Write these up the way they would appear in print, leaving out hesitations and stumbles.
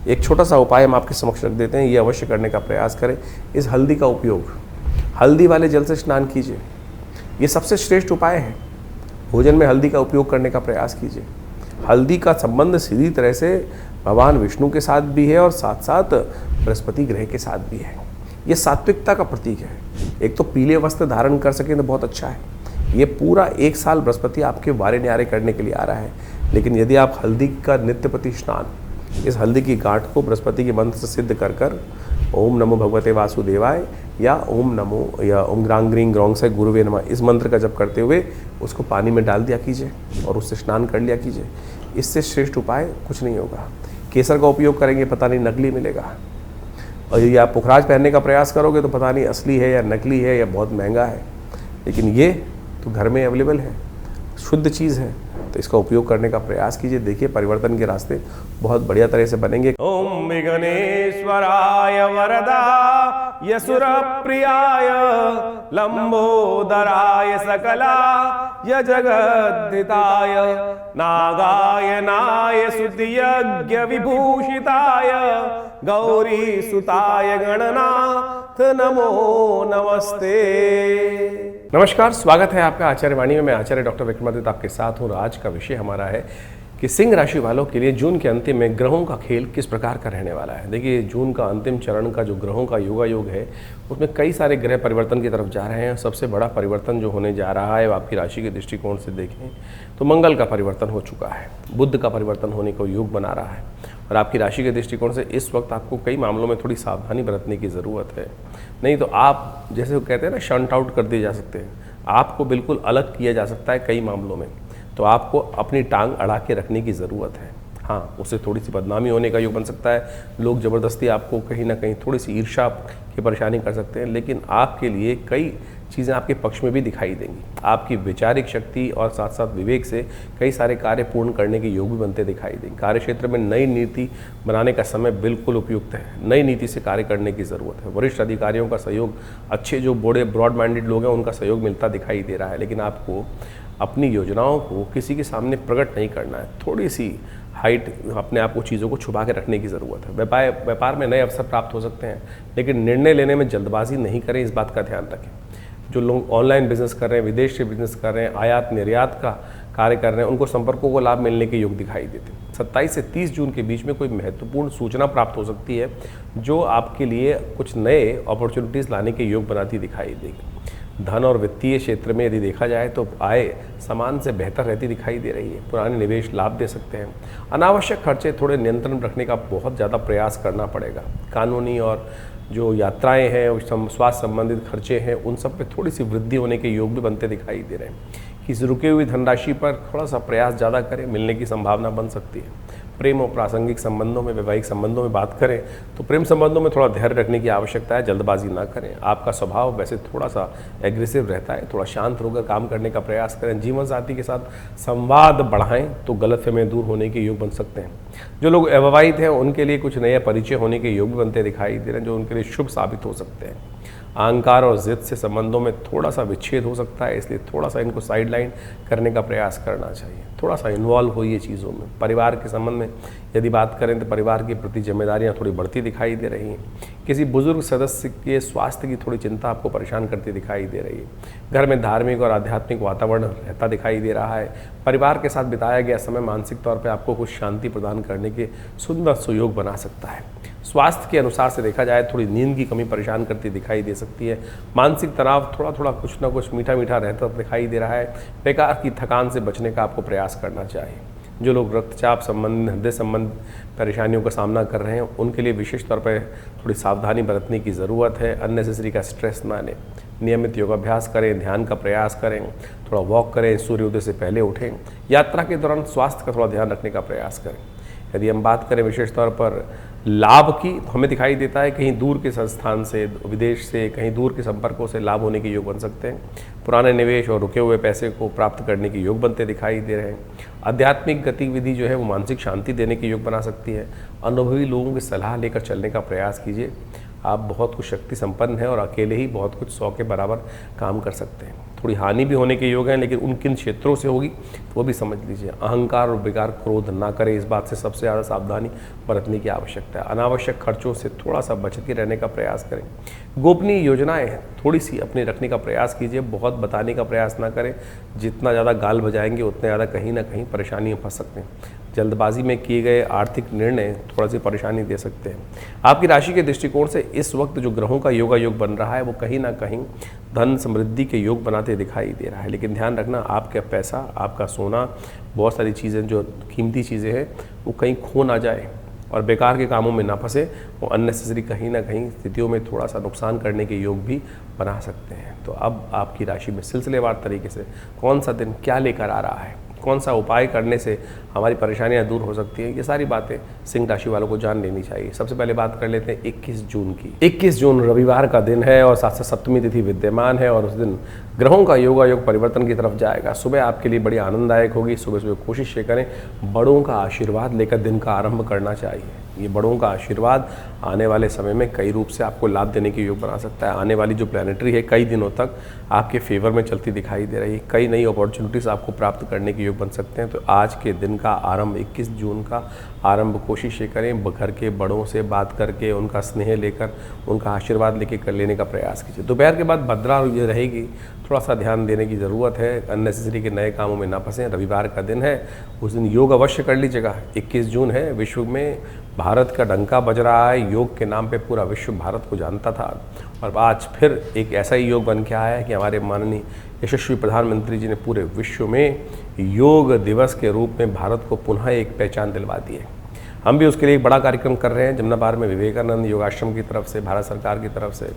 एक छोटा सा उपाय हम आपके समक्ष रख देते हैं, ये अवश्य करने का प्रयास करें। इस हल्दी का उपयोग, हल्दी वाले जल से स्नान कीजिए, ये सबसे श्रेष्ठ उपाय है। भोजन में हल्दी का उपयोग करने का प्रयास कीजिए। हल्दी का संबंध सीधी तरह से भगवान विष्णु के साथ भी है और साथ साथ बृहस्पति ग्रह के साथ भी है। ये सात्विकता का प्रतीक है। एक तो पीले वस्त्र धारण कर सकें तो बहुत अच्छा है। ये पूरा 1 साल बृहस्पति आपके वारे न्यारे करने के लिए आ रहा है। लेकिन यदि आप हल्दी का नित्यप्रति स्नान, इस हल्दी की गांठ को बृहस्पति के मंत्र से सिद्ध कर ओम नमो भगवते वासुदेवाय या ओम नमो या ओम ग्रांग ग्रीं ग्रौंग से गुरुवे नमः, इस मंत्र का जप करते हुए उसको पानी में डाल दिया कीजिए और उससे स्नान कर लिया कीजिए। इससे श्रेष्ठ उपाय कुछ नहीं होगा। केसर का उपयोग करेंगे, पता नहीं नकली मिलेगा, और यदि आप पुखराज पहनने का प्रयास करोगे तो पता नहीं असली है या नकली है या बहुत महंगा है। लेकिन ये तो घर में अवेलेबल है, शुद्ध चीज़ है, तो इसका उपयोग करने का प्रयास कीजिए। देखिए परिवर्तन के रास्ते बहुत बढ़िया तरह से बनेंगे। ओम विघ्नेश्वराय वरदा यसुर प्रियाय लंबोदराय सकला य जगद्धिताय नागायनाय सुतियज्ञ विभूषिताय गौरी सुताय गणनाथ नमो नमस्ते। नमस्कार, स्वागत है आपका आचार्यवाणी में। मैं आचार्य डॉक्टर विक्रमादित्य आपके साथ हूँ। आज का विषय हमारा है कि सिंह राशि वालों के लिए जून के अंतिम में ग्रहों का खेल किस प्रकार का रहने वाला है। देखिए, जून का अंतिम चरण का जो ग्रहों का योगायोग है, उसमें कई सारे ग्रह परिवर्तन की तरफ जा रहे हैं। सबसे बड़ा परिवर्तन जो होने जा रहा है, आपकी राशि के दृष्टिकोण से देखें तो मंगल का परिवर्तन हो चुका है, बुध का परिवर्तन होने को योग बना रहा है। और आपकी राशि के दृष्टिकोण से इस वक्त आपको कई मामलों में थोड़ी सावधानी बरतने की ज़रूरत है। नहीं तो आप, जैसे वो कहते हैं ना, शंट आउट कर दिए जा सकते हैं, आपको बिल्कुल अलग किया जा सकता है कई मामलों में। तो आपको अपनी टांग अड़ा के रखने की ज़रूरत है। हाँ, उससे थोड़ी सी बदनामी होने का योग बन सकता है। लोग ज़बरदस्ती आपको कहीं ना कहीं थोड़ी सी ईर्ष्या की परेशानी कर सकते हैं, लेकिन आपके लिए कई चीज़ें आपके पक्ष में भी दिखाई देंगी। आपकी वैचारिक शक्ति और साथ साथ विवेक से कई सारे कार्य पूर्ण करने के योग भी बनते दिखाई देंगे। कार्य क्षेत्र में नई नीति बनाने का समय बिल्कुल उपयुक्त है। नई नीति से कार्य करने की ज़रूरत है। वरिष्ठ अधिकारियों का सहयोग, अच्छे जो बड़े ब्रॉड माइंडेड लोग हैं, उनका सहयोग मिलता दिखाई दे रहा है। लेकिन आपको अपनी योजनाओं को किसी के सामने प्रकट नहीं करना है। थोड़ी सी हाइट, अपने आप को, चीज़ों को छुपा के रखने की ज़रूरत है। व्यापार में नए अवसर प्राप्त हो सकते हैं, लेकिन निर्णय लेने में जल्दबाजी नहीं करें, इस बात का ध्यान रखें। जो लोग ऑनलाइन बिजनेस कर रहे हैं, विदेश से बिजनेस कर रहे हैं, आयात निर्यात का कार्य कर रहे हैं, उनको संपर्कों को लाभ मिलने के योग दिखाई देते हैं। 27 से 30 जून के बीच में कोई महत्वपूर्ण सूचना प्राप्त हो सकती है, जो आपके लिए कुछ नए अपॉर्चुनिटीज़ लाने के योग बनाती दिखाई देगी। धन और वित्तीय क्षेत्र में यदि देखा जाए तो आय सामान से बेहतर रहती दिखाई दे रही है। पुराने निवेश लाभ दे सकते हैं। अनावश्यक खर्चे थोड़े नियंत्रण रखने का बहुत ज़्यादा प्रयास करना पड़ेगा। कानूनी और जो यात्राएं हैं, स्वास्थ्य संबंधित खर्चे हैं, उन सब पे थोड़ी सी वृद्धि होने के योग भी बनते दिखाई दे रहे हैं। किसी रुके हुई धनराशि पर थोड़ा सा प्रयास ज़्यादा करें, मिलने की संभावना बन सकती है। प्रेम और प्रासंगिक संबंधों में, वैवाहिक संबंधों में बात करें तो प्रेम संबंधों में थोड़ा धैर्य रखने की आवश्यकता है। जल्दबाजी ना करें। आपका स्वभाव वैसे थोड़ा सा एग्रेसिव रहता है, थोड़ा शांत होकर काम करने का प्रयास करें। जीवन साथी के साथ संवाद बढ़ाएं तो गलतफहमियां दूर होने के योग बन सकते हैं। जो लोग अविवाहित हैं, उनके लिए कुछ नया परिचय होने के योग भी बनते दिखाई दे रहे हैं, जो उनके लिए शुभ साबित हो सकते हैं। अहंकार और जिद से संबंधों में थोड़ा सा विच्छेद हो सकता है, इसलिए थोड़ा सा इनको साइडलाइन करने का प्रयास करना चाहिए। थोड़ा सा इन्वॉल्व होइए चीज़ों में। परिवार के संबंध में यदि बात करें तो परिवार के प्रति जिम्मेदारियां थोड़ी बढ़ती दिखाई दे रही हैं। किसी बुजुर्ग सदस्य के स्वास्थ्य की थोड़ी चिंता आपको परेशान करती दिखाई दे रही है। घर में धार्मिक और आध्यात्मिक वातावरण रहता दिखाई दे रहा है। परिवार के साथ बिताया गया समय मानसिक तौर पर आपको कुछ शांति प्रदान करने के सुंदर सुयोग बना सकता है। स्वास्थ्य के अनुसार से देखा जाए, थोड़ी नींद की कमी परेशान करती दिखाई दे सकती है। मानसिक तनाव थोड़ा थोड़ा कुछ ना कुछ मीठा मीठा रहता दिखाई दे रहा है। बेकार की थकान से बचने का आपको प्रयास करना चाहिए। जो लोग रक्तचाप संबंधी, हृदय संबंध परेशानियों का सामना कर रहे हैं, उनके लिए विशेष तौर पर थोड़ी सावधानी बरतने की ज़रूरत है। अननेसेसरी का स्ट्रेस ना लें। नियमित योगाभ्यास करें, ध्यान का प्रयास करें, थोड़ा वॉक करें, सूर्योदय से पहले उठें। यात्रा के दौरान स्वास्थ्य का थोड़ा ध्यान रखने का प्रयास करें। यदि हम बात करें विशेष तौर पर लाभ की, तो हमें दिखाई देता है कहीं दूर के संस्थान से, विदेश से, कहीं दूर के संपर्कों से लाभ होने के योग बन सकते हैं। पुराने निवेश और रुके हुए पैसे को प्राप्त करने के योग बनते दिखाई दे रहे हैं। आध्यात्मिक गतिविधि जो है वो मानसिक शांति देने के योग बना सकती है। अनुभवी लोगों की सलाह लेकर चलने का प्रयास कीजिए। आप बहुत कुछ शक्ति संपन्न हैं और अकेले ही बहुत कुछ 100 के बराबर काम कर सकते हैं। थोड़ी हानि भी होने के योग हैं, लेकिन उन किन क्षेत्रों से होगी वो भी समझ लीजिए। अहंकार और बेकार क्रोध ना करें, इस बात से सबसे ज़्यादा सावधानी बरतने की आवश्यकता है। अनावश्यक खर्चों से थोड़ा सा बच के रहने का प्रयास करें। गोपनीय योजनाएं थोड़ी सी अपनी रखने का प्रयास कीजिए, बहुत बताने का प्रयास ना करें। जितना ज़्यादा गाल बजाएंगे उतने ज़्यादा कहीं ना कहीं परेशानी में फंस सकते हैं। जल्दबाजी में किए गए आर्थिक निर्णय थोड़ा सी परेशानी दे सकते हैं। आपकी राशि के दृष्टिकोण से इस वक्त जो ग्रहों का योगा योग बन रहा है वो कहीं ना कहीं धन समृद्धि के योग बनाते दिखाई दे रहा है। लेकिन ध्यान रखना, आपका पैसा, आपका सोना, बहुत सारी चीज़ें जो कीमती चीज़ें हैं वो कहीं खो ना जाए और बेकार के कामों में ना फंसे। वो अननेसेसरी कहीं ना कहीं स्थितियों में थोड़ा सा नुकसान करने के योग भी बना सकते हैं। तो अब आपकी राशि में सिलसिलेवार तरीके से कौन सा दिन क्या लेकर आ रहा है, कौन सा उपाय करने से हमारी परेशानियां दूर हो सकती हैं, ये सारी बातें सिंह राशि वालों को जान लेनी चाहिए। सबसे पहले बात कर लेते हैं 21 जून की। 21 जून रविवार का दिन है और साथ साथ सप्तमी तिथि विद्यमान है और उस दिन ग्रहों का योगा योग परिवर्तन की तरफ जाएगा। सुबह आपके लिए बड़ी आनंददायक होगी। सुबह सुबह कोशिश ये करें बड़ों का आशीर्वाद लेकर दिन का आरंभ करना चाहिए। ये बड़ों का आशीर्वाद आने वाले समय में कई रूप से आपको लाभ देने की योग बना सकता है। आने वाली जो प्लैनेटरी है कई दिनों तक आपके फेवर में चलती दिखाई दे रही है। कई नई अपॉर्चुनिटीज़ आपको प्राप्त करने के योग बन सकते हैं। तो आज के दिन का आरंभ, 21 जून का आरंभ, कोशिश ये करें घर के बड़ों से बात करके, उनका स्नेह लेकर, उनका आशीर्वाद लेके कर लेने का प्रयास कीजिए। दोपहर के बाद भद्रा ये रहेगी, थोड़ा सा ध्यान देने की ज़रूरत है। अननेसेसरी के नए कामों में ना फंसें। रविवार का दिन है, उस दिन योग अवश्य कर लीजिएगा। 21 जून है, विश्व में भारत का डंका बज रहा है। योग के नाम पे पूरा विश्व भारत को जानता था और आज फिर एक ऐसा ही योग बन के आया है कि हमारे माननीय यशस्वी प्रधानमंत्री जी ने पूरे विश्व में योग दिवस के रूप में भारत को पुनः एक पहचान दिलवा दी है। हम भी उसके लिए एक बड़ा कार्यक्रम कर रहे हैं। जमुनापार में विवेकानंद योगाश्रम की तरफ से, भारत सरकार की तरफ से,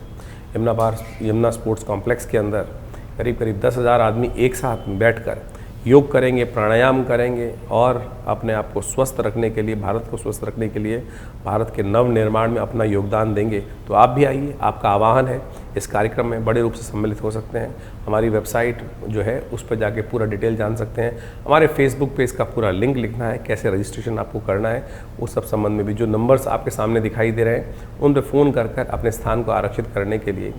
यमुना स्पोर्ट्स कॉम्प्लेक्स के अंदर करीब 10,000 आदमी एक साथ बैठकर योग करेंगे, प्राणायाम करेंगे और अपने आप को स्वस्थ रखने के लिए, भारत को स्वस्थ रखने के लिए, भारत के नव निर्माण में अपना योगदान देंगे। तो आप भी आइए, आपका आह्वान है। इस कार्यक्रम में बड़े रूप से सम्मिलित हो सकते हैं। हमारी वेबसाइट जो है उस पर जाके पूरा डिटेल जान सकते हैं। हमारे फेसबुक पेज का पूरा लिंक लिखना है, कैसे रजिस्ट्रेशन आपको करना है, उस सब संबंध में भी जो नंबर्स आपके सामने दिखाई दे रहे हैं उन पर फ़ोन कर अपने स्थान को आरक्षित करने के लिए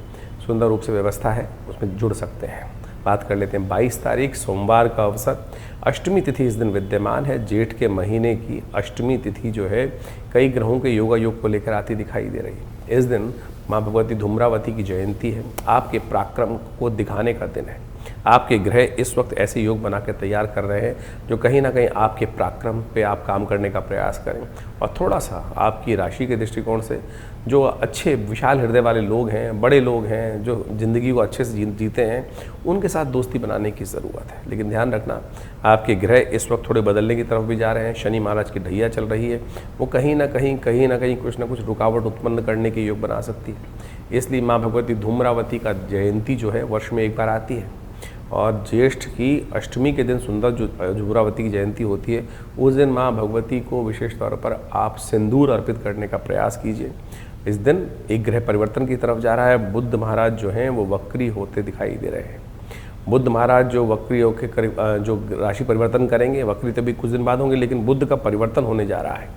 सुंदर रूप से व्यवस्था है, उसमें जुड़ सकते हैं। बात कर लेते हैं 22 तारीख सोमवार का अवसर। अष्टमी तिथि इस दिन विद्यमान है। जेठ के महीने की अष्टमी तिथि जो है कई ग्रहों के योगा योग को लेकर आती दिखाई दे रही है। इस दिन माँ भगवती धूम्रावती की जयंती है। आपके पराक्रम को दिखाने का दिन है। आपके ग्रह इस वक्त ऐसे योग बना के तैयार कर रहे हैं जो कहीं ना कहीं आपके पराक्रम पे आप काम करने का प्रयास करें और थोड़ा सा आपकी राशि के दृष्टिकोण से जो अच्छे विशाल हृदय वाले लोग हैं, बड़े लोग हैं, जो ज़िंदगी को अच्छे से जीते हैं, उनके साथ दोस्ती बनाने की ज़रूरत है। लेकिन ध्यान रखना, आपके ग्रह इस वक्त थोड़े बदलने की तरफ भी जा रहे हैं। शनि महाराज की ढैया चल रही है, वो कहीं ना कहीं कुछ ना कुछ रुकावट उत्पन्न करने के योग बना सकती है। इसलिए माँ भगवती धूम्रावती का जयंती जो है वर्ष में एक बार आती है और ज्येष्ठ की अष्टमी के दिन सुंदर जो धूम्रावती की जयंती होती है, उस दिन माँ भगवती को विशेष तौर पर आप सिंदूर अर्पित करने का प्रयास कीजिए। इस दिन एक ग्रह परिवर्तन की तरफ जा रहा है। बुद्ध महाराज जो हैं वो वक्री होते दिखाई दे रहे हैं। बुद्ध महाराज जो वक्री होकर करीब जो राशि परिवर्तन करेंगे, वक्री तो भी कुछ दिन बाद होंगे, लेकिन बुद्ध का परिवर्तन होने जा रहा है।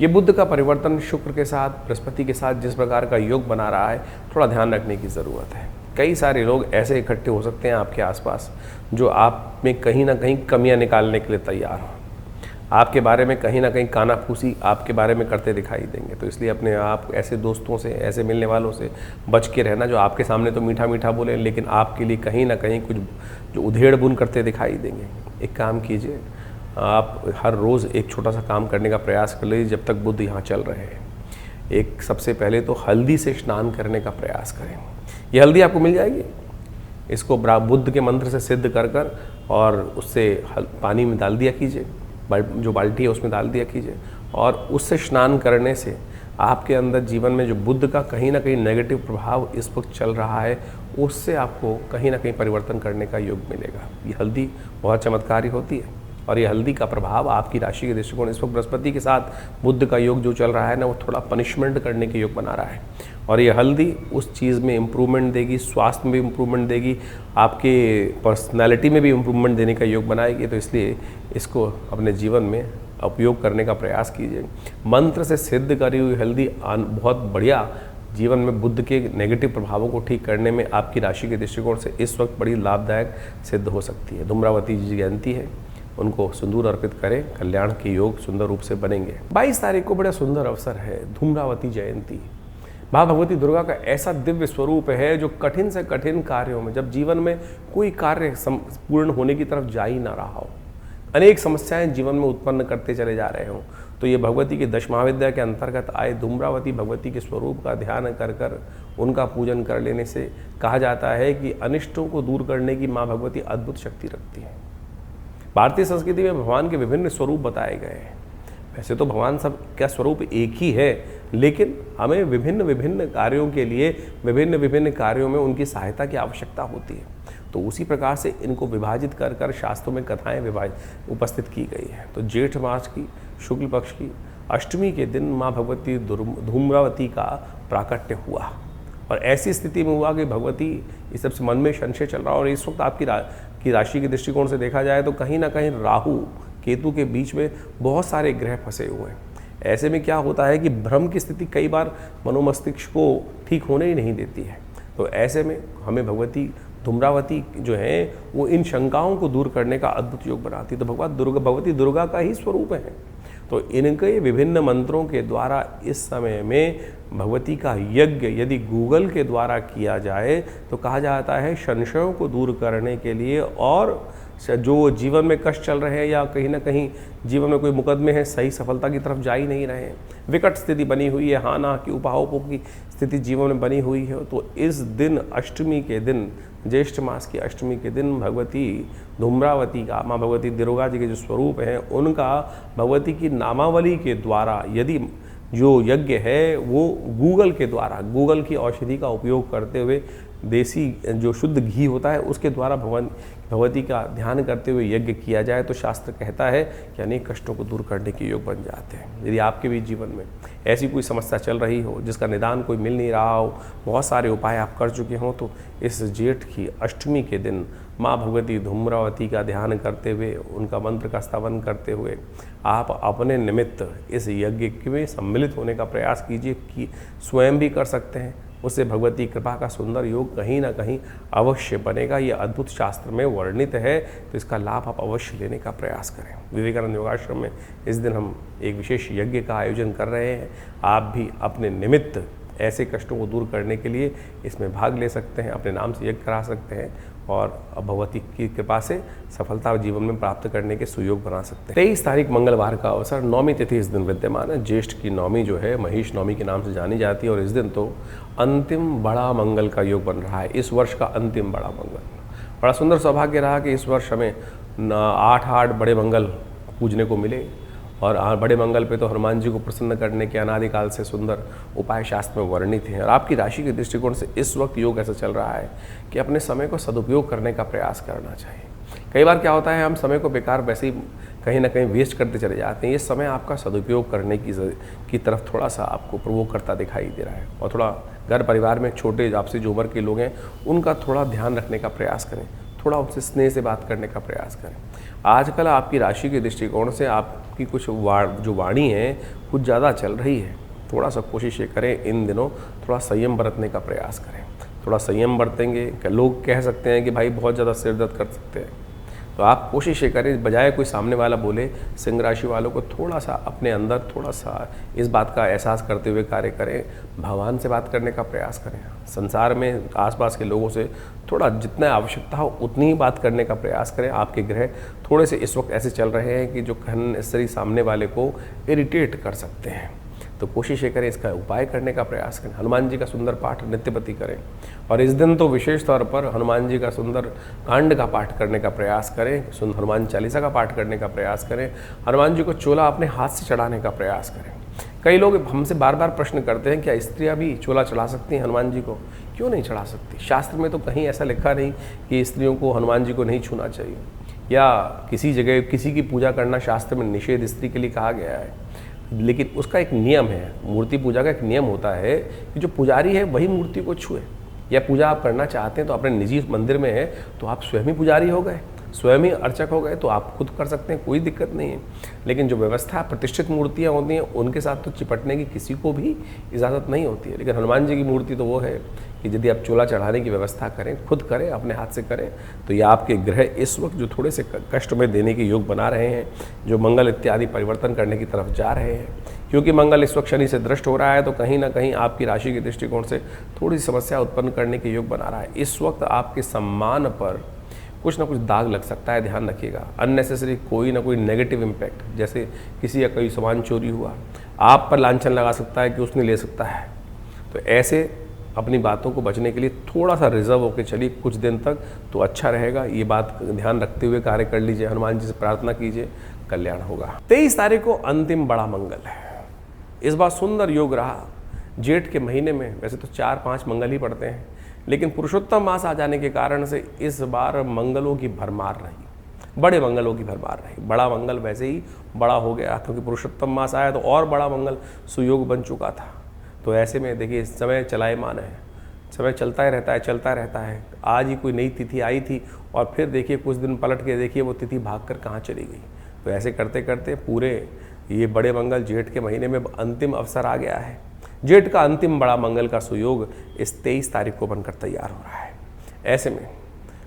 ये बुद्ध का परिवर्तन शुक्र के साथ, बृहस्पति के साथ जिस प्रकार का योग बना रहा है, थोड़ा ध्यान रखने की ज़रूरत है। कई सारे लोग ऐसे इकट्ठे हो सकते हैं आपके आसपास जो आप में कहीं ना कहीं कमियां निकालने के लिए तैयार हों। आपके बारे में कहीं ना कहीं कानाफूसी आपके बारे में करते दिखाई देंगे। तो इसलिए अपने आप ऐसे दोस्तों से, ऐसे मिलने वालों से बच के रहना जो आपके सामने तो मीठा मीठा बोले, लेकिन आपके लिए कहीं ना कहीं कुछ जो उधेड़ बुन करते दिखाई देंगे। एक काम कीजिए, आप हर रोज़ एक छोटा सा काम करने का प्रयास कर लीजिए जब तक बुध यहाँ चल रहे हैं। एक सबसे पहले तो हल्दी से स्नान करने का प्रयास करें। ये हल्दी आपको मिल जाएगी, इसको बुद्ध के मंत्र से सिद्ध कर और उससे पानी में डाल दिया कीजिए, जो बाल्टी है उसमें डाल दिया कीजिए और उससे स्नान करने से आपके अंदर जीवन में जो बुद्ध का कहीं ना कहीं नेगेटिव प्रभाव इस वक्त चल रहा है, उससे आपको कहीं ना कहीं परिवर्तन करने का योग मिलेगा। ये हल्दी बहुत चमत्कारी होती है और ये हल्दी का प्रभाव आपकी राशि के दृष्टिकोण, इस वक्त बृहस्पति के साथ बुद्ध का योग जो चल रहा है ना, वो थोड़ा पनिशमेंट करने के योग बना रहा है और ये हल्दी उस चीज़ में इम्प्रूवमेंट देगी, स्वास्थ्य में भी इम्प्रूवमेंट देगी, आपके पर्सनैलिटी में भी इम्प्रूवमेंट देने का योग बनाएगी। तो इसलिए इसको अपने जीवन में उपयोग करने का प्रयास कीजिए। मंत्र से सिद्ध करी हुई हल्दी बहुत बढ़िया जीवन में बुध के नेगेटिव प्रभावों को ठीक करने में आपकी राशि के दृष्टिकोण से इस वक्त बड़ी लाभदायक सिद्ध हो सकती है। धूम्रावती जी जयंती है, उनको सिंदूर अर्पित करें, कल्याण के योग सुंदर रूप से बनेंगे। 22 तारीख को बड़ा सुंदर अवसर है, धूम्रावती जयंती। माँ भगवती दुर्गा का ऐसा दिव्य स्वरूप है जो कठिन से कठिन कार्यों में, जब जीवन में कोई कार्य पूर्ण होने की तरफ जा ही ना रहा हो, अनेक समस्याएं जीवन में उत्पन्न करते चले जा रहे हों, तो ये भगवती की दश महाविद्या के अंतर्गत आए धूम्रावती भगवती के स्वरूप का ध्यान कर कर उनका पूजन कर लेने से कहा जाता है कि अनिष्टों को दूर करने की माँ भगवती अद्भुत शक्ति रखती है। भारतीय संस्कृति में भगवान के विभिन्न स्वरूप बताए गए हैं। वैसे तो भगवान सब का स्वरूप एक ही है, लेकिन हमें विभिन्न विभिन्न कार्यों के लिए विभिन्न विभिन्न कार्यों में उनकी सहायता की आवश्यकता होती है। तो उसी प्रकार से इनको विभाजित कर कर शास्त्रों में कथाएं उपस्थित की गई है। तो जेठ मास की शुक्ल पक्ष की अष्टमी के दिन माँ भगवती धूम्रावती का प्राकट्य हुआ, और ऐसी स्थिति में हुआ कि भगवती इस सबसे मन में संशय चल रहा, और इस वक्त आपकी राशि के दृष्टिकोण से देखा जाए तो कहीं ना कहीं राहु केतु के बीच में बहुत सारे ग्रह फंसे हुए हैं। ऐसे में क्या होता है कि भ्रम की स्थिति कई बार मनोमस्तिष्क को ठीक होने ही नहीं देती है। तो ऐसे में हमें भगवती धूम्रावती जो है वो इन शंकाओं को दूर करने का अद्भुत योग बनाती है। तो भगवती दुर्गा का ही स्वरूप है। तो इनके विभिन्न मंत्रों के द्वारा इस समय में भगवती का यज्ञ यदि गूगल के द्वारा किया जाए तो कहा जाता है संशयों को दूर करने के लिए, और जो जीवन में कष्ट चल रहे हैं या कहीं ना कहीं जीवन में कोई मुकदमे हैं, सही सफलता की तरफ जा ही नहीं रहे हैं, विकट स्थिति बनी हुई है, हाँ ना की उपाहों की स्थिति जीवन में बनी हुई है, तो इस दिन अष्टमी के दिन, ज्येष्ठ मास की अष्टमी के दिन भगवती धूम्रावती का, माँ भगवती दुर्गा जी के जो स्वरूप हैं उनका भगवती की नामावली के द्वारा यदि जो यज्ञ है वो गूगल के द्वारा, गूगल की औषधि का उपयोग करते हुए देसी जो शुद्ध घी होता है उसके द्वारा भगवती का ध्यान करते हुए यज्ञ किया जाए तो शास्त्र कहता है कि अनेक कष्टों को दूर करने के योग बन जाते हैं। यदि आपके भी जीवन में ऐसी कोई समस्या चल रही हो जिसका निदान कोई मिल नहीं रहा हो, बहुत सारे उपाय आप कर चुके हों, तो इस जेठ की अष्टमी के दिन माँ भगवती धूम्रावती का ध्यान करते हुए, उनका मंत्र का स्तवन करते हुए आप अपने निमित्त इस यज्ञ में सम्मिलित होने का प्रयास कीजिए। कि स्वयं भी कर सकते हैं, उससे भगवती कृपा का सुंदर योग कहीं ना कहीं अवश्य बनेगा। ये अद्भुत शास्त्र में वर्णित है, तो इसका लाभ आप अवश्य लेने का प्रयास करें। विवेकानंद योगाश्रम में इस दिन हम एक विशेष यज्ञ का आयोजन कर रहे हैं। आप भी अपने निमित्त ऐसे कष्टों को दूर करने के लिए इसमें भाग ले सकते हैं, अपने नाम से यज्ञ करा सकते हैं और भगवती की कृपा से सफलता जीवन में प्राप्त करने के सुयोग बना सकते हैं। 23 तारीख मंगलवार का अवसर, नौमी तिथि इस दिन विद्यमान है। ज्येष्ठ की नौमी जो है महिष नौमी के नाम से जानी जाती है, और इस दिन तो अंतिम बड़ा मंगल का योग बन रहा है। इस वर्ष का अंतिम बड़ा मंगल, बड़ा सुंदर सौभाग्य रहा कि इस वर्ष हमें 8 बड़े मंगल पूजने को मिले, और बड़े मंगल पे तो हनुमान जी को प्रसन्न करने के अनादिकाल से सुंदर उपाय शास्त्र में वर्णित हैं। और आपकी राशि के दृष्टिकोण से इस वक्त योग ऐसा चल रहा है कि अपने समय को सदुपयोग करने का प्रयास करना चाहिए। कई बार क्या होता है, हम समय को बेकार वैसे ही कहीं ना कहीं वेस्ट करते चले जाते हैं। ये समय आपका सदुपयोग करने की तरफ थोड़ा सा आपको प्रवोक करता दिखाई दे रहा है, और थोड़ा घर परिवार में छोटे आपसे जो उम्र के लोग हैं उनका थोड़ा ध्यान रखने का प्रयास करें, थोड़ा उनसे स्नेह से बात करने का प्रयास करें। आजकल आपकी राशि के दृष्टिकोण से आपकी कुछ जो वाणी है कुछ ज़्यादा चल रही है। थोड़ा सा कोशिश ये करें इन दिनों थोड़ा संयम बरतने का प्रयास करें। थोड़ा संयम बरतेंगे, लोग कह सकते हैं कि भाई बहुत ज़्यादा सिर दर्द कर सकते हैं, तो आप कोशिश ये करें बजाय कोई सामने वाला बोले, सिंह राशि वालों को थोड़ा सा अपने अंदर थोड़ा सा इस बात का एहसास करते हुए कार्य करें। भगवान से बात करने का प्रयास करें। संसार में आसपास के लोगों से थोड़ा जितना आवश्यकता हो उतनी ही बात करने का प्रयास करें। आपके ग्रह थोड़े से इस वक्त ऐसे चल रहे हैं कि जो अननेसेसरी सामने वाले को इरिटेट कर सकते हैं, तो कोशिश ये करें इसका उपाय करने का प्रयास करें। हनुमान जी का सुंदर पाठ नित्यपति करें, और इस दिन तो विशेष तौर पर हनुमान जी का सुंदर कांड का पाठ करने का प्रयास करें, हनुमान चालीसा का पाठ करने का प्रयास करें, हनुमान जी को चोला अपने हाथ से चढ़ाने का प्रयास करें। कई लोग हमसे बार बार प्रश्न करते हैं क्या स्त्रियाँ भी चोला चढ़ा सकती हैं हनुमान जी को? क्यों नहीं चढ़ा सकती? शास्त्र में तो कहीं ऐसा लिखा नहीं कि स्त्रियों को हनुमान जी को नहीं छूना चाहिए, या किसी जगह किसी की पूजा करना शास्त्र में निषेध स्त्री के लिए कहा गया है। लेकिन उसका एक नियम है, मूर्ति पूजा का एक नियम होता है कि जो पुजारी है वही मूर्ति को छुए। या पूजा आप करना चाहते हैं तो अपने निजी मंदिर में है तो आप स्वयं ही पुजारी हो गए, स्वयं ही अर्चक हो गए तो आप खुद कर सकते हैं, कोई दिक्कत नहीं है। लेकिन जो व्यवस्था प्रतिष्ठित मूर्तियाँ होती हैं उनके साथ तो चिपटने की किसी को भी इजाज़त नहीं होती है। लेकिन हनुमान जी की मूर्ति तो वो है कि यदि आप चोला चढ़ाने की व्यवस्था करें, खुद करें, अपने हाथ से करें, तो ये आपके ग्रह इस वक्त जो थोड़े से कष्ट में देने के योग बना रहे हैं, जो मंगल इत्यादि परिवर्तन करने की तरफ जा रहे हैं, क्योंकि मंगल इस वक्त शनि से दृष्ट हो रहा है तो कहीं ना कहीं आपकी राशि के दृष्टिकोण से थोड़ी समस्या उत्पन्न करने के योग बना रहा है। इस वक्त आपके सम्मान पर कुछ ना कुछ दाग लग सकता है, ध्यान रखिएगा। अननेसेसरी कोई ना कोई नेगेटिव इम्पैक्ट, जैसे किसी का कोई सामान चोरी हुआ, आप पर लांछन लगा सकता है कि उसने ले सकता है। तो ऐसे अपनी बातों को बचने के लिए थोड़ा सा रिजर्व होकर चलिए कुछ दिन तक, तो अच्छा रहेगा। ये बात ध्यान रखते हुए कार्य कर लीजिए, हनुमान जी से प्रार्थना कीजिए, कल्याण होगा। 23 तारीख को अंतिम बड़ा मंगल है। इस बार सुंदर योग रहा। जेठ के महीने में वैसे तो 4-5 मंगल ही पड़ते हैं, लेकिन पुरुषोत्तम मास आ जाने के कारण से इस बार मंगलों की भरमार रही, बड़े मंगलों की भरमार रही। बड़ा मंगल वैसे ही बड़ा हो गया क्योंकि पुरुषोत्तम मास आया तो और बड़ा मंगल सुयोग बन चुका था। तो ऐसे में देखिए समय चलायमान है, समय चलता ही रहता है, चलता रहता है। आज ही कोई नई तिथि आई थी और फिर देखिए कुछ दिन पलट के देखिए वो तिथि भागकर कहाँ चली गई। तो ऐसे करते करते पूरे ये बड़े मंगल जेठ के महीने में अंतिम अवसर आ गया है। जेठ का अंतिम बड़ा मंगल का सुयोग इस 23 तारीख को बनकर तैयार हो रहा है। ऐसे में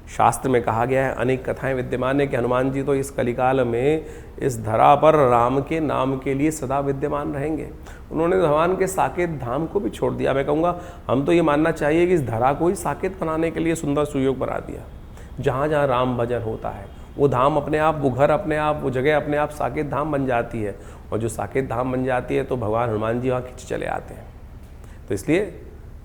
शास्त्र में कहा गया है, अनेक कथाएं विद्यमान है कि हनुमान जी तो इस कलिकाल में इस धरा पर राम के नाम के लिए सदा विद्यमान रहेंगे। उन्होंने भगवान के साकेत धाम को भी छोड़ दिया। मैं कहूँगा हम तो ये मानना चाहिए कि इस धरा को ही साकेत बनाने के लिए सुंदर सुयोग बना दिया। जहाँ जहाँ राम भजन होता है वो धाम अपने आप, वो घर अपने आप, वो जगह अपने आप साकेत धाम बन जाती है। और जो साकेत धाम बन जाती है तो भगवान हनुमान जी वहाँ खिंच चले आते हैं। तो इसलिए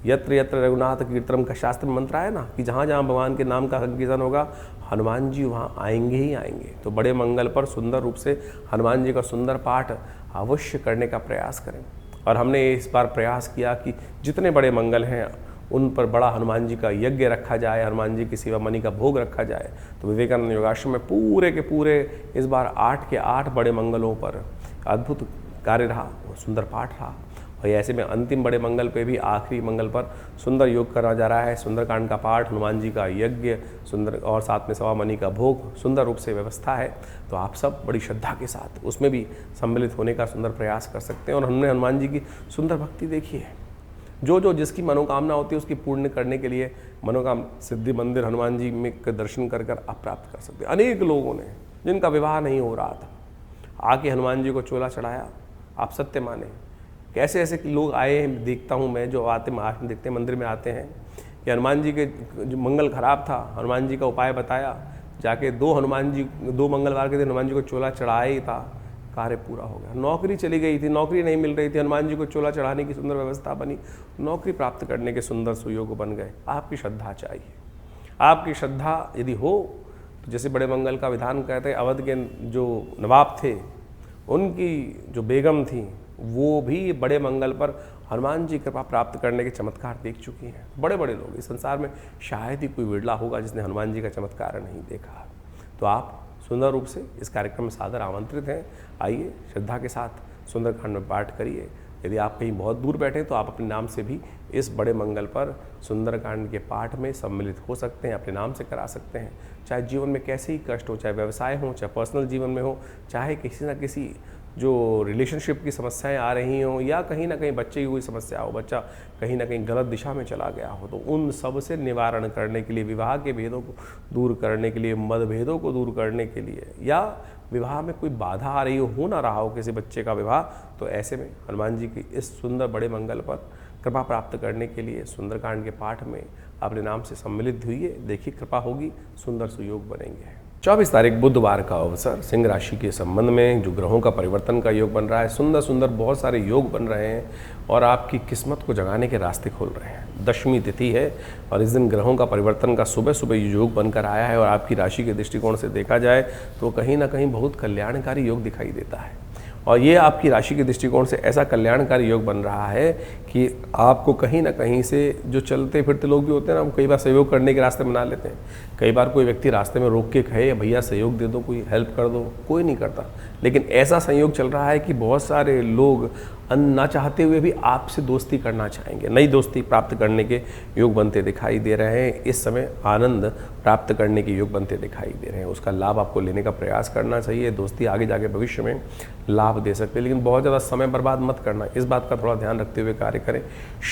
यत्र यत्र रघुनाथ कीर्तनम का शास्त्र में मंत्र है ना कि जहाँ जहाँ भगवान के नाम का संकीर्तन होगा हनुमान जी वहाँ आएंगे ही आएंगे। तो बड़े मंगल पर सुंदर रूप से हनुमान जी का सुंदर पाठ अवश्य करने का प्रयास करें। और हमने इस बार प्रयास किया कि जितने बड़े मंगल हैं उन पर बड़ा हनुमान जी का यज्ञ रखा जाए, हनुमान जी की सेवा मणि का भोग रखा जाए। तो विवेकानंद योगाश्रम में पूरे के पूरे इस बार 8 के 8 बड़े मंगलों पर अद्भुत कार्य रहा, सुंदर पाठ रहा। और ऐसे में अंतिम बड़े मंगल पे भी आखिरी मंगल पर सुंदर योग करा जा रहा है। सुंदरकांड का पाठ, हनुमान जी का यज्ञ सुंदर और साथ में सवा मणि का भोग, सुंदर रूप से व्यवस्था है। तो आप सब बड़ी श्रद्धा के साथ उसमें भी सम्मिलित होने का सुंदर प्रयास कर सकते हैं। और हमने हनुमान जी की सुंदर भक्ति देखी है। जो जिसकी मनोकामना होती है उसकी पूर्ण करने के लिए मनोकामना सिद्धि मंदिर हनुमान जी में दर्शन कर आप प्राप्त कर सकते हैं। अनेक लोगों ने जिनका विवाह नहीं हो रहा था आके हनुमान जी को चोला चढ़ाया। आप सत्य माने कैसे ऐसे लोग आए हैं, देखता हूँ मैं, जो आते देखते हैं मंदिर में आते हैं कि हनुमान जी के जो मंगल खराब था, हनुमान जी का उपाय बताया, जाके 2 मंगलवार के दिन हनुमान जी को चोला चढ़ाया ही था, कार्य पूरा हो गया। नौकरी चली गई थी, नौकरी नहीं मिल रही थी, हनुमान जी को चोला चढ़ाने की सुंदर व्यवस्था बनी, नौकरी प्राप्त करने के सुंदर सुयोग बन गए। आपकी श्रद्धा चाहिए। आपकी श्रद्धा यदि हो तो जैसे बड़े मंगल का विधान कहते हैं, अवध के जो नवाब थे उनकी जो बेगम थी वो भी बड़े मंगल पर हनुमान जी कृपा प्राप्त करने के चमत्कार देख चुकी हैं। बड़े बड़े लोग इस संसार में शायद ही कोई विरला होगा जिसने हनुमान जी का चमत्कार नहीं देखा। तो आप सुंदर रूप से इस कार्यक्रम में सादर आमंत्रित हैं। आइए श्रद्धा के साथ सुंदरकांड में पाठ करिए। यदि आप कहीं बहुत दूर बैठे तो आप अपने नाम से भी इस बड़े मंगल पर सुंदरकांड के पाठ में सम्मिलित हो सकते हैं, अपने नाम से करा सकते हैं। चाहे जीवन में कैसे ही कष्ट हो, चाहे व्यवसाय हो, चाहे पर्सनल जीवन में हो, चाहे किसी न किसी जो रिलेशनशिप की समस्याएं आ रही हों या कहीं ना कहीं बच्चे की कोई समस्या हो, बच्चा कहीं ना कहीं गलत दिशा में चला गया हो, तो उन सब से निवारण करने के लिए, विवाह के भेदों को दूर करने के लिए, मतभेदों को दूर करने के लिए, या विवाह में कोई बाधा आ रही हो ना रहा हो किसी बच्चे का विवाह, तो ऐसे में हनुमान जी की इस सुंदर बड़े मंगल पर कृपा प्राप्त करने के लिए सुंदरकांड के पाठ में अपने नाम से सम्मिलित हुई। देखिए कृपा होगी, सुंदर सुयोग बनेंगे। 24 तारीख बुधवार का अवसर, सिंह राशि के संबंध में जो ग्रहों का परिवर्तन का योग बन रहा है, सुंदर सुंदर बहुत सारे योग बन रहे हैं और आपकी किस्मत को जगाने के रास्ते खोल रहे हैं। 10वीं तिथि है और इस दिन ग्रहों का परिवर्तन का सुबह सुबह योग बनकर आया है और आपकी राशि के दृष्टिकोण से देखा जाए तो कहीं ना कहीं बहुत कल्याणकारी योग दिखाई देता है। और ये आपकी राशि के दृष्टिकोण से ऐसा कल्याणकारी योग बन रहा है कि आपको कहीं ना कहीं से जो चलते फिरते लोग भी होते हैं ना, वो कई बार सहयोग करने के रास्ते बना लेते हैं। कई बार कोई व्यक्ति रास्ते में रोक के कहे भैया सहयोग दे दो, कोई हेल्प कर दो, कोई नहीं करता। लेकिन ऐसा संयोग चल रहा है कि बहुत सारे लोग ना चाहते हुए भी आपसे दोस्ती करना चाहेंगे, नई दोस्ती प्राप्त करने के योग बनते दिखाई दे रहे हैं। इस समय आनंद प्राप्त करने के योग बनते दिखाई दे रहे हैं, उसका लाभ आपको लेने का प्रयास करना चाहिए। दोस्ती आगे जाके भविष्य में लाभ दे सकते हैं, लेकिन बहुत ज़्यादा समय बर्बाद मत करना, इस बात का थोड़ा ध्यान रखते हुए कार्य करें।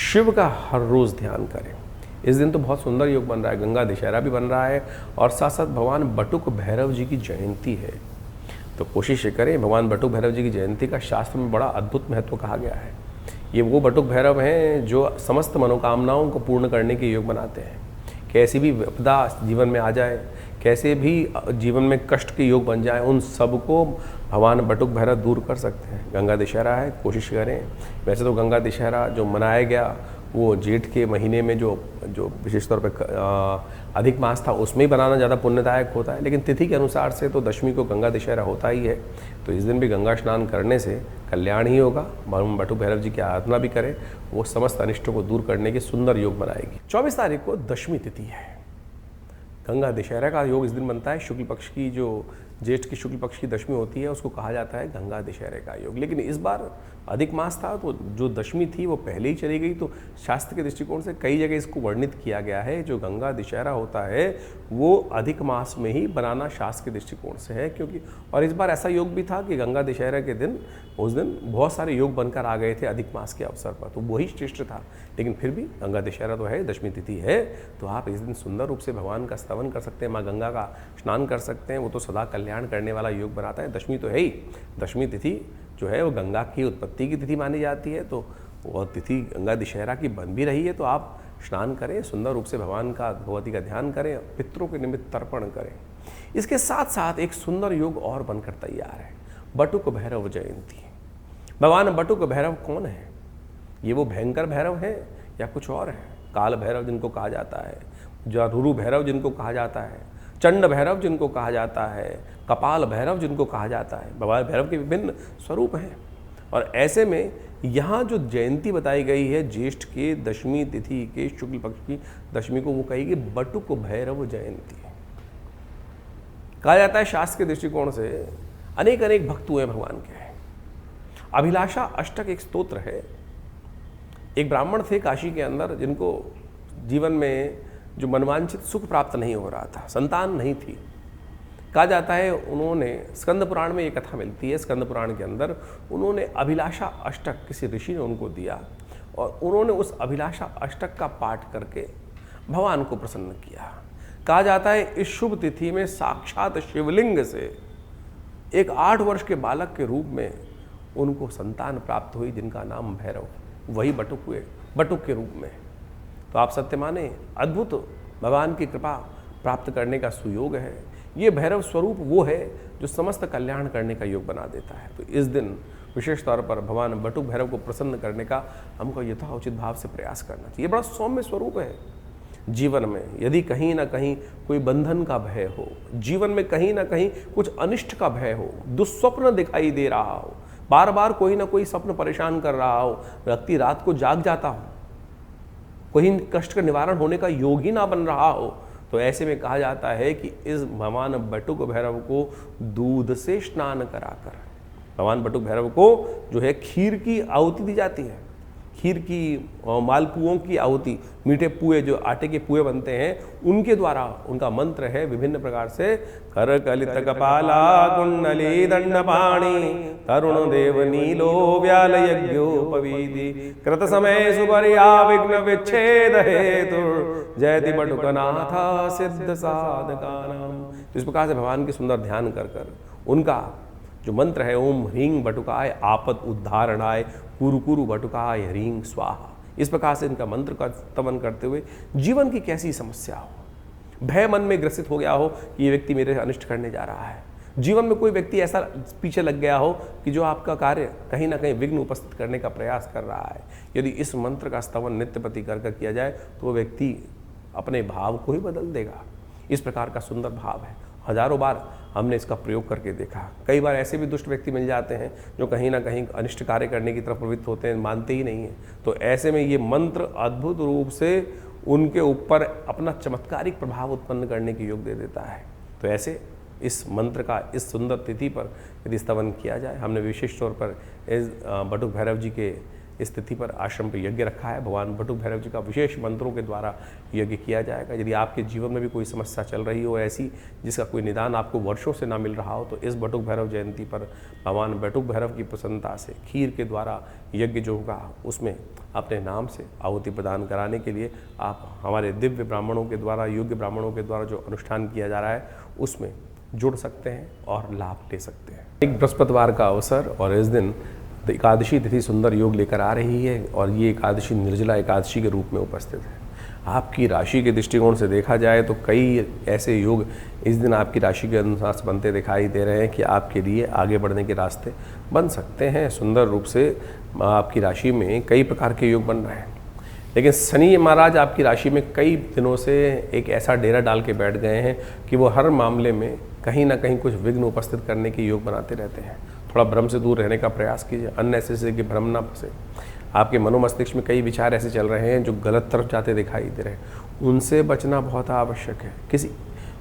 शिव का हर रोज़ ध्यान करें। इस दिन तो बहुत सुंदर योग बन रहा है, गंगा दशहरा भी बन रहा है और साथ साथ भगवान बटुक भैरव जी की जयंती है। तो कोशिश करें, भगवान बटुक भैरव जी की जयंती का शास्त्र में बड़ा अद्भुत महत्व कहा गया है। ये वो बटुक भैरव हैं जो समस्त मनोकामनाओं को पूर्ण करने के योग बनाते हैं। कैसी भी विपदा जीवन में आ जाए, कैसे भी जीवन में कष्ट के योग बन जाए, उन सबको भगवान बटुक भैरव दूर कर सकते हैं। गंगा दशहरा है, कोशिश करें। वैसे तो गंगा दशहरा जो मनाया गया वो जेठ के महीने में जो विशेष तौर पे अधिक मास था, उसमें ही बनाना ज़्यादा पुण्यदायक होता है, लेकिन तिथि के अनुसार से तो दशमी को गंगा दशहरा होता ही है। तो इस दिन भी गंगा स्नान करने से कल्याण ही होगा। भगवान बटुक भैरव जी की आराधना भी करें, वो समस्त अनिष्टों को दूर करने के सुंदर योग बनाएगी। 24 तारीख को दशमी तिथि है, गंगा दशहरा का योग इस दिन बनता है। शुक्ल पक्ष की जो ज्येष्ठ की शुक्ल पक्ष की दशमी होती है उसको कहा जाता है गंगा दशहरे का योग। लेकिन इस बार अधिक मास था तो जो दशमी थी वो पहले ही चली गई, तो शास्त्र के दृष्टिकोण से कई जगह इसको वर्णित किया गया है। जो गंगा दशहरा होता है वो अधिक मास में ही बनाना शास्त्र के दृष्टिकोण से है, क्योंकि और इस बार ऐसा योग भी था कि गंगा दशहरा के दिन उस दिन बहुत सारे योग बनकर आ गए थे अधिक मास के अवसर पर, तो वही श्रेष्ठ था। लेकिन फिर भी गंगा दशहरा तो है, दशमी तिथि है, तो आप इस दिन सुंदर रूप से भगवान का स्तवन कर सकते हैं, माँ गंगा का स्नान कर सकते हैं। वो तो सदा कल्याण करने वाला योग बनाता है। दशमी तो है ही, दशमी तिथि जो है वो गंगा की उत्पत्ति की तिथि मानी जाती है, तो वह तिथि गंगा दशहरा की बन भी रही है। तो आप स्नान करें, सुंदर रूप से भगवान का भगवती का ध्यान करें, पितरों के निमित्त तर्पण करें। इसके साथ साथ एक सुंदर योग और बनकर तैयार है, बटुक भैरव जयंती। भगवान बटुक भैरव कौन है? ये वो भयंकर भैरव है या कुछ और है? काल भैरव जिनको कहा जाता है, जारूरू भैरव जिनको कहा जाता है, चंड भैरव जिनको कहा जाता है, कपाल भैरव जिनको कहा जाता है। भगवान भैरव के विभिन्न स्वरूप हैं। और ऐसे में यहाँ जो जयंती बताई गई है ज्येष्ठ के दशमी तिथि के शुक्ल पक्ष की दशमी को, वो कहेगी बटुक भैरव जयंती। कहा जाता है शास्त्र के दृष्टिकोण से अनेक अनेक भक्त हुए भगवान के। अभिलाषा अष्टक एक स्तोत्र है। एक ब्राह्मण थे काशी के अंदर जिनको जीवन में जो मनवांछित सुख प्राप्त नहीं हो रहा था, संतान नहीं थी। कहा जाता है उन्होंने, स्कंद पुराण में ये कथा मिलती है, स्कंद पुराण के अंदर उन्होंने अभिलाषा अष्टक किसी ऋषि ने उनको दिया और उन्होंने उस अभिलाषा अष्टक का पाठ करके भगवान को प्रसन्न किया। कहा जाता है इस शुभ तिथि में साक्षात शिवलिंग से एक 8 वर्ष के बालक के रूप में उनको संतान प्राप्त हुई, जिनका नाम भैरव, वही बटुक हुए, बटुक के रूप में। तो आप सत्य माने, अद्भुत भगवान की कृपा प्राप्त करने का सुयोग है। ये भैरव स्वरूप वो है जो समस्त कल्याण करने का योग बना देता है। तो इस दिन विशेष तौर पर भगवान बटुक भैरव को प्रसन्न करने का हमको यथाउचित भाव से प्रयास करना चाहिए। बड़ा सौम्य स्वरूप है। जीवन में यदि कहीं ना कहीं कोई बंधन का भय हो, जीवन में कहीं ना कहीं कुछ अनिष्ट का भय हो, दुस्वप्न दिखाई दे रहा हो, बार बार कोई ना कोई स्वप्न परेशान कर रहा हो, व्यक्ति रात को जाग जाता हो, कोई कष्ट का निवारण होने का योग ही ना बन रहा हो, तो ऐसे में कहा जाता है कि इस भगवान बटुक भैरव को दूध से स्नान कराकर, भगवान बटुक भैरव को जो है खीर की आहुति दी जाती है, खीर की मालपुओं की आहुति, मीठे पुए जो आटे के पुए बनते हैं उनके द्वारा, उनका मंत्र है विभिन्न प्रकार से, कर कलित कपाला कुंडली दंडपाणी तरुण देव नीलो व्याल यज्ञोपवीति कृत समय सुपर्या विघ्न विच्छेद हेतु जयति बटुकनाथ सिद्ध साधकानाम। इस प्रकार से भगवान के सुंदर ध्यान कर कर उनका जो मंत्र है, ओम ह्रीं बटुकाय आपद उद्धारणाय कुरु कुरु बटुकाय ह्रीं स्वाहा, इस प्रकार से इनका मंत्र का स्तवन करते हुए जीवन की कैसी समस्या हो, भय मन में ग्रसित हो गया हो कि ये व्यक्ति मेरे अनिष्ट करने जा रहा है, जीवन में कोई व्यक्ति ऐसा पीछे लग गया हो कि जो आपका कार्य कहीं ना कहीं विघ्न उपस्थित करने का प्रयास कर रहा है, यदि इस मंत्र का स्तवन नित्य प्रति कर किया जाए तो वो व्यक्ति अपने भाव को ही बदल देगा। इस प्रकार का सुंदर भाव है। हजारों बार हमने इसका प्रयोग करके देखा। कई बार ऐसे भी दुष्ट व्यक्ति मिल जाते हैं जो कहीं ना कहीं अनिष्ट कार्य करने की तरफ प्रवृत्त होते हैं, मानते ही नहीं हैं। तो ऐसे में ये मंत्र अद्भुत रूप से उनके ऊपर अपना चमत्कारिक प्रभाव उत्पन्न करने के योग दे देता है। तो ऐसे इस मंत्र का इस सुंदर तिथि पर यदि स्तवन किया जाए, हमने विशेष तौर पर इस बटुक भैरव जी के इस तिथि पर आश्रम पर यज्ञ रखा है। भगवान बटुक भैरव जी का विशेष मंत्रों के द्वारा यज्ञ किया जाएगा। यदि आपके जीवन में भी कोई समस्या चल रही हो ऐसी जिसका कोई निदान आपको वर्षों से ना मिल रहा हो, तो इस बटुक भैरव जयंती पर भगवान बटुक भैरव की प्रसन्नता से खीर के द्वारा यज्ञ जो होगा उसमें अपने नाम से आहुति प्रदान कराने के लिए आप हमारे दिव्य ब्राह्मणों के द्वारा, योग्य ब्राह्मणों के द्वारा जो अनुष्ठान किया जा रहा है उसमें जुड़ सकते हैं और लाभ ले सकते हैं। एक बृहस्पतिवार का अवसर और इस दिन एकादशी तिथि सुंदर योग लेकर आ रही है और ये एकादशी निर्जला एकादशी के रूप में उपस्थित है। आपकी राशि के दृष्टिकोण से देखा जाए तो कई ऐसे योग इस दिन आपकी राशि के अनुसार बनते दिखाई दे रहे हैं कि आपके लिए आगे बढ़ने के रास्ते बन सकते हैं। सुंदर रूप से आपकी राशि में कई प्रकार के योग बन रहे हैं, लेकिन शनि महाराज आपकी राशि में कई दिनों से एक ऐसा डेरा डाल के बैठ गए हैं कि वो हर मामले में कहीं ना कहीं कुछ विघ्न उपस्थित करने के योग बनाते रहते हैं। थोड़ा भ्रम से दूर रहने का प्रयास कीजिए, अननेसेसरी के भ्रम ना फंसे। आपके मनोमस्तिष्क में कई विचार ऐसे चल रहे हैं जो गलत तरफ जाते दिखाई दे रहे हैं, उनसे बचना बहुत आवश्यक है। किसी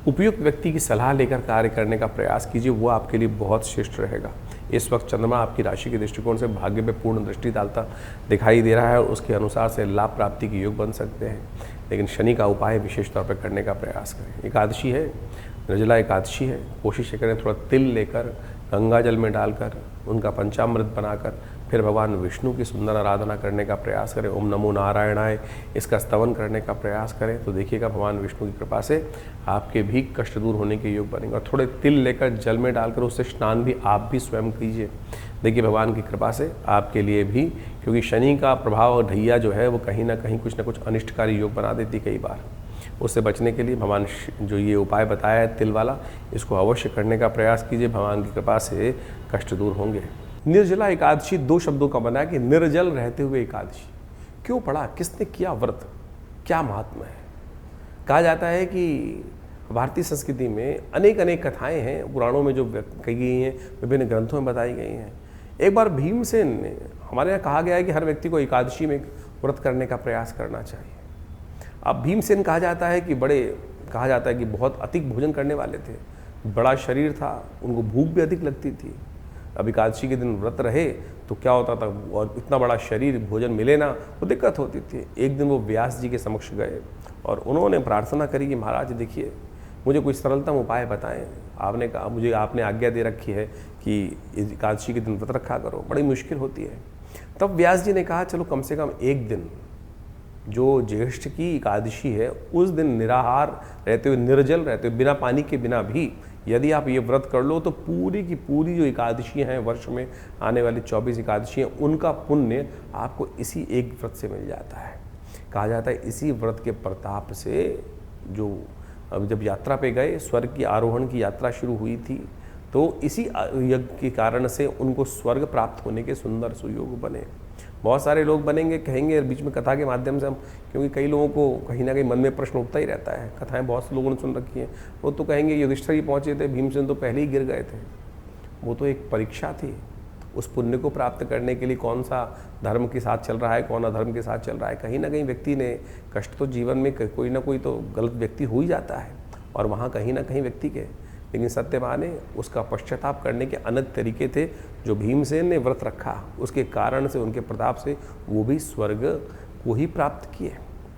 उपयुक्त व्यक्ति की सलाह लेकर कार्य करने का प्रयास कीजिए, वो आपके लिए बहुत श्रेष्ठ रहेगा। इस वक्त चंद्रमा आपकी राशि के दृष्टिकोण से भाग्य पे पूर्ण दृष्टि डालता दिखाई दे रहा है और उसके अनुसार से लाभ प्राप्ति के योग बन सकते हैं, लेकिन शनि का उपाय विशेष तौर पर करने का प्रयास करें। एकादशी है, निर्जला एकादशी है, कोशिश करें थोड़ा तिल लेकर गंगा जल में डालकर उनका पंचामृत बनाकर फिर भगवान विष्णु की सुंदर आराधना करने का प्रयास करें। ओम नमो नारायणाय इसका स्तवन करने का प्रयास करें, तो देखिएगा भगवान विष्णु की कृपा से आपके भी कष्ट दूर होने के योग बनेंगे। और थोड़े तिल लेकर जल में डालकर उससे स्नान भी आप भी स्वयं कीजिए। देखिए भगवान की कृपा से आपके लिए भी, क्योंकि शनि का प्रभाव ढैया जो है वो कहीं ना कहीं कुछ ना कुछ अनिष्टकारी योग बना देती कई बार। उससे बचने के लिए भगवान जो ये उपाय बताया है तिल वाला, इसको अवश्य करने का प्रयास कीजिए। भगवान की कृपा से कष्ट दूर होंगे। निर्जला एकादशी दो शब्दों का बना है कि निर्जल रहते हुए एकादशी क्यों पड़ा, किसने किया व्रत, क्या महात्मा है। कहा जाता है कि भारतीय संस्कृति में अनेक अनेक कथाएं हैं, पुराणों में जो कही गई हैं, विभिन्न ग्रंथों में बताई गई हैं। एक बार भीमसेन ने, हमारे यहाँ कहा गया है कि हर व्यक्ति को एकादशी में व्रत करने का प्रयास करना चाहिए। अब भीमसेन कहा जाता है कि बहुत अधिक भोजन करने वाले थे, बड़ा शरीर था, उनको भूख भी अधिक लगती थी। अब एकादशी के दिन व्रत रहे तो क्या होता था, और इतना बड़ा शरीर, भोजन मिले ना तो दिक्कत होती थी। एक दिन वो व्यास जी के समक्ष गए और उन्होंने प्रार्थना करी कि महाराज देखिए मुझे कोई सरलतम उपाय बताएं। आपने कहा, मुझे आपने आज्ञा दे रखी है कि एकादशी के दिन व्रत रखा करो, बड़ी मुश्किल होती है। तब व्यास जी ने कहा चलो कम से कम एक दिन, जो ज्येष्ठ की एकादशी है उस दिन निराहार रहते हुए, निर्जल रहते हुए, बिना पानी के बिना भी यदि आप ये व्रत कर लो तो पूरी की पूरी जो एकादशियाँ हैं, वर्ष में आने वाली 24 एकादशियाँ, उनका पुण्य आपको इसी एक व्रत से मिल जाता है। कहा जाता है इसी व्रत के प्रताप से जो जब यात्रा पे गए, स्वर्ग की आरोहण की यात्रा शुरू हुई थी, तो इसी यज्ञ के कारण से उनको स्वर्ग प्राप्त होने के सुंदर सुयोग बने। बहुत सारे लोग बनेंगे, कहेंगे बीच में कथा के माध्यम से हम, क्योंकि कई लोगों को कहीं ना कहीं मन में प्रश्न उठता ही रहता है, कथाएं बहुत से लोगों ने सुन रखी हैं, वो तो कहेंगे युधिष्ठिर ही पहुँचे थे, भीमसेन तो पहले ही गिर गए थे। वो तो एक परीक्षा थी, उस पुण्य को प्राप्त करने के लिए कौन सा धर्म के साथ चल रहा है, कौन अधर्म के साथ चल रहा है। कहीं ना कहीं व्यक्ति ने कष्ट तो जीवन में कोई ना कोई तो गलत व्यक्ति हो ही जाता है, और वहाँ कहीं ना कहीं व्यक्ति के, लेकिन सत्यवान ने उसका पश्चाताप करने के अनेक तरीके थे। जो भीमसेन ने व्रत रखा उसके कारण से, उनके प्रताप से वो भी स्वर्ग को ही प्राप्त किए।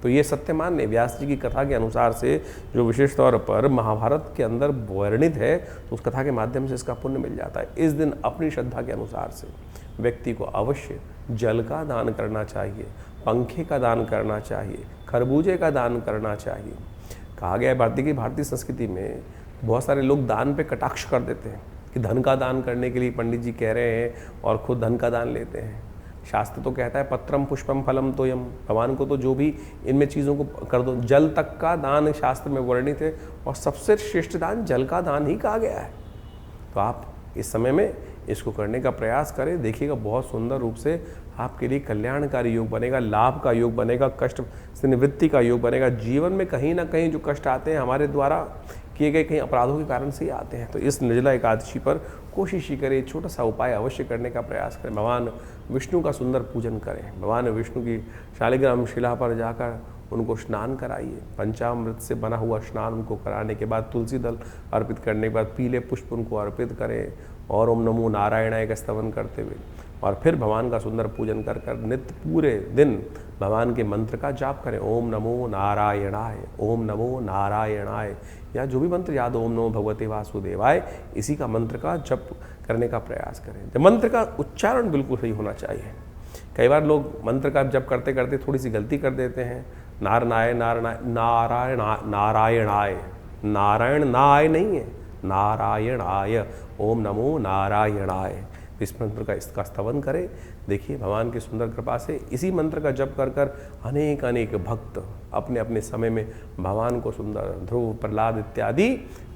तो ये सत्यवान ने व्यास जी की कथा के अनुसार से, जो विशेष तौर पर महाभारत के अंदर वर्णित है, तो उस कथा के माध्यम से इसका पुण्य मिल जाता है। इस दिन अपनी श्रद्धा के अनुसार से व्यक्ति को अवश्य जल का दान करना चाहिए, पंखे का दान करना चाहिए, खरबूजे का दान करना चाहिए। कहा गया है भारतीय संस्कृति में बहुत सारे लोग दान पे कटाक्ष कर देते हैं कि धन का दान करने के लिए पंडित जी कह रहे हैं और खुद धन का दान लेते हैं। शास्त्र तो कहता है पत्रम पुष्पम फलम तोयम, भगवान को तो जो भी इनमें चीज़ों को कर दो, जल तक का दान शास्त्र में वर्णित है और सबसे श्रेष्ठ दान जल का दान ही कहा गया है। तो आप इस समय में इसको करने का प्रयास करें, देखिएगा बहुत सुंदर रूप से आपके लिए कल्याणकारी योग बनेगा, लाभ का योग बनेगा, कष्ट से निवृत्ति का योग बनेगा। जीवन में कहीं ना कहीं जो कष्ट आते हैं हमारे द्वारा किए गए कहीं अपराधों के कारण से ही आते हैं। तो इस निर्जला एकादशी पर कोशिश ही करें, छोटा सा उपाय अवश्य करने का प्रयास करें। भगवान विष्णु का सुंदर पूजन करें, भगवान विष्णु की शालिग्राम शिला पर जाकर उनको स्नान कराइए। पंचामृत से बना हुआ स्नान उनको कराने के बाद तुलसी दल अर्पित करने के बाद पीले पुष्प उनको अर्पित करें और ओम नमो नारायणाय का स्तवन करते हुए और फिर भगवान का सुंदर पूजन कर कर नित्य पूरे दिन भगवान के मंत्र का जाप करें। ओम नमो नारायणाय, ओम नमो नारायणाय, या जो भी मंत्र याद, ओम नमो भगवते वासुदेवाय, इसी का मंत्र का जप करने का प्रयास करें। तो मंत्र का उच्चारण बिल्कुल सही होना चाहिए। कई बार लोग मंत्र का जप करते करते थोड़ी सी गलती कर देते हैं। नारायणाय नारायण नारायणाय, नारायण नाय नहीं है, नारायणाय, ओम नमो नारायणाय, इस मंत्र का इसका स्तवन करें। देखिए भगवान की सुंदर कृपा से इसी मंत्र का जप कर कर अनेक अनेक भक्त अपने अपने समय में भगवान को सुंदर, ध्रुव, प्रहलाद इत्यादि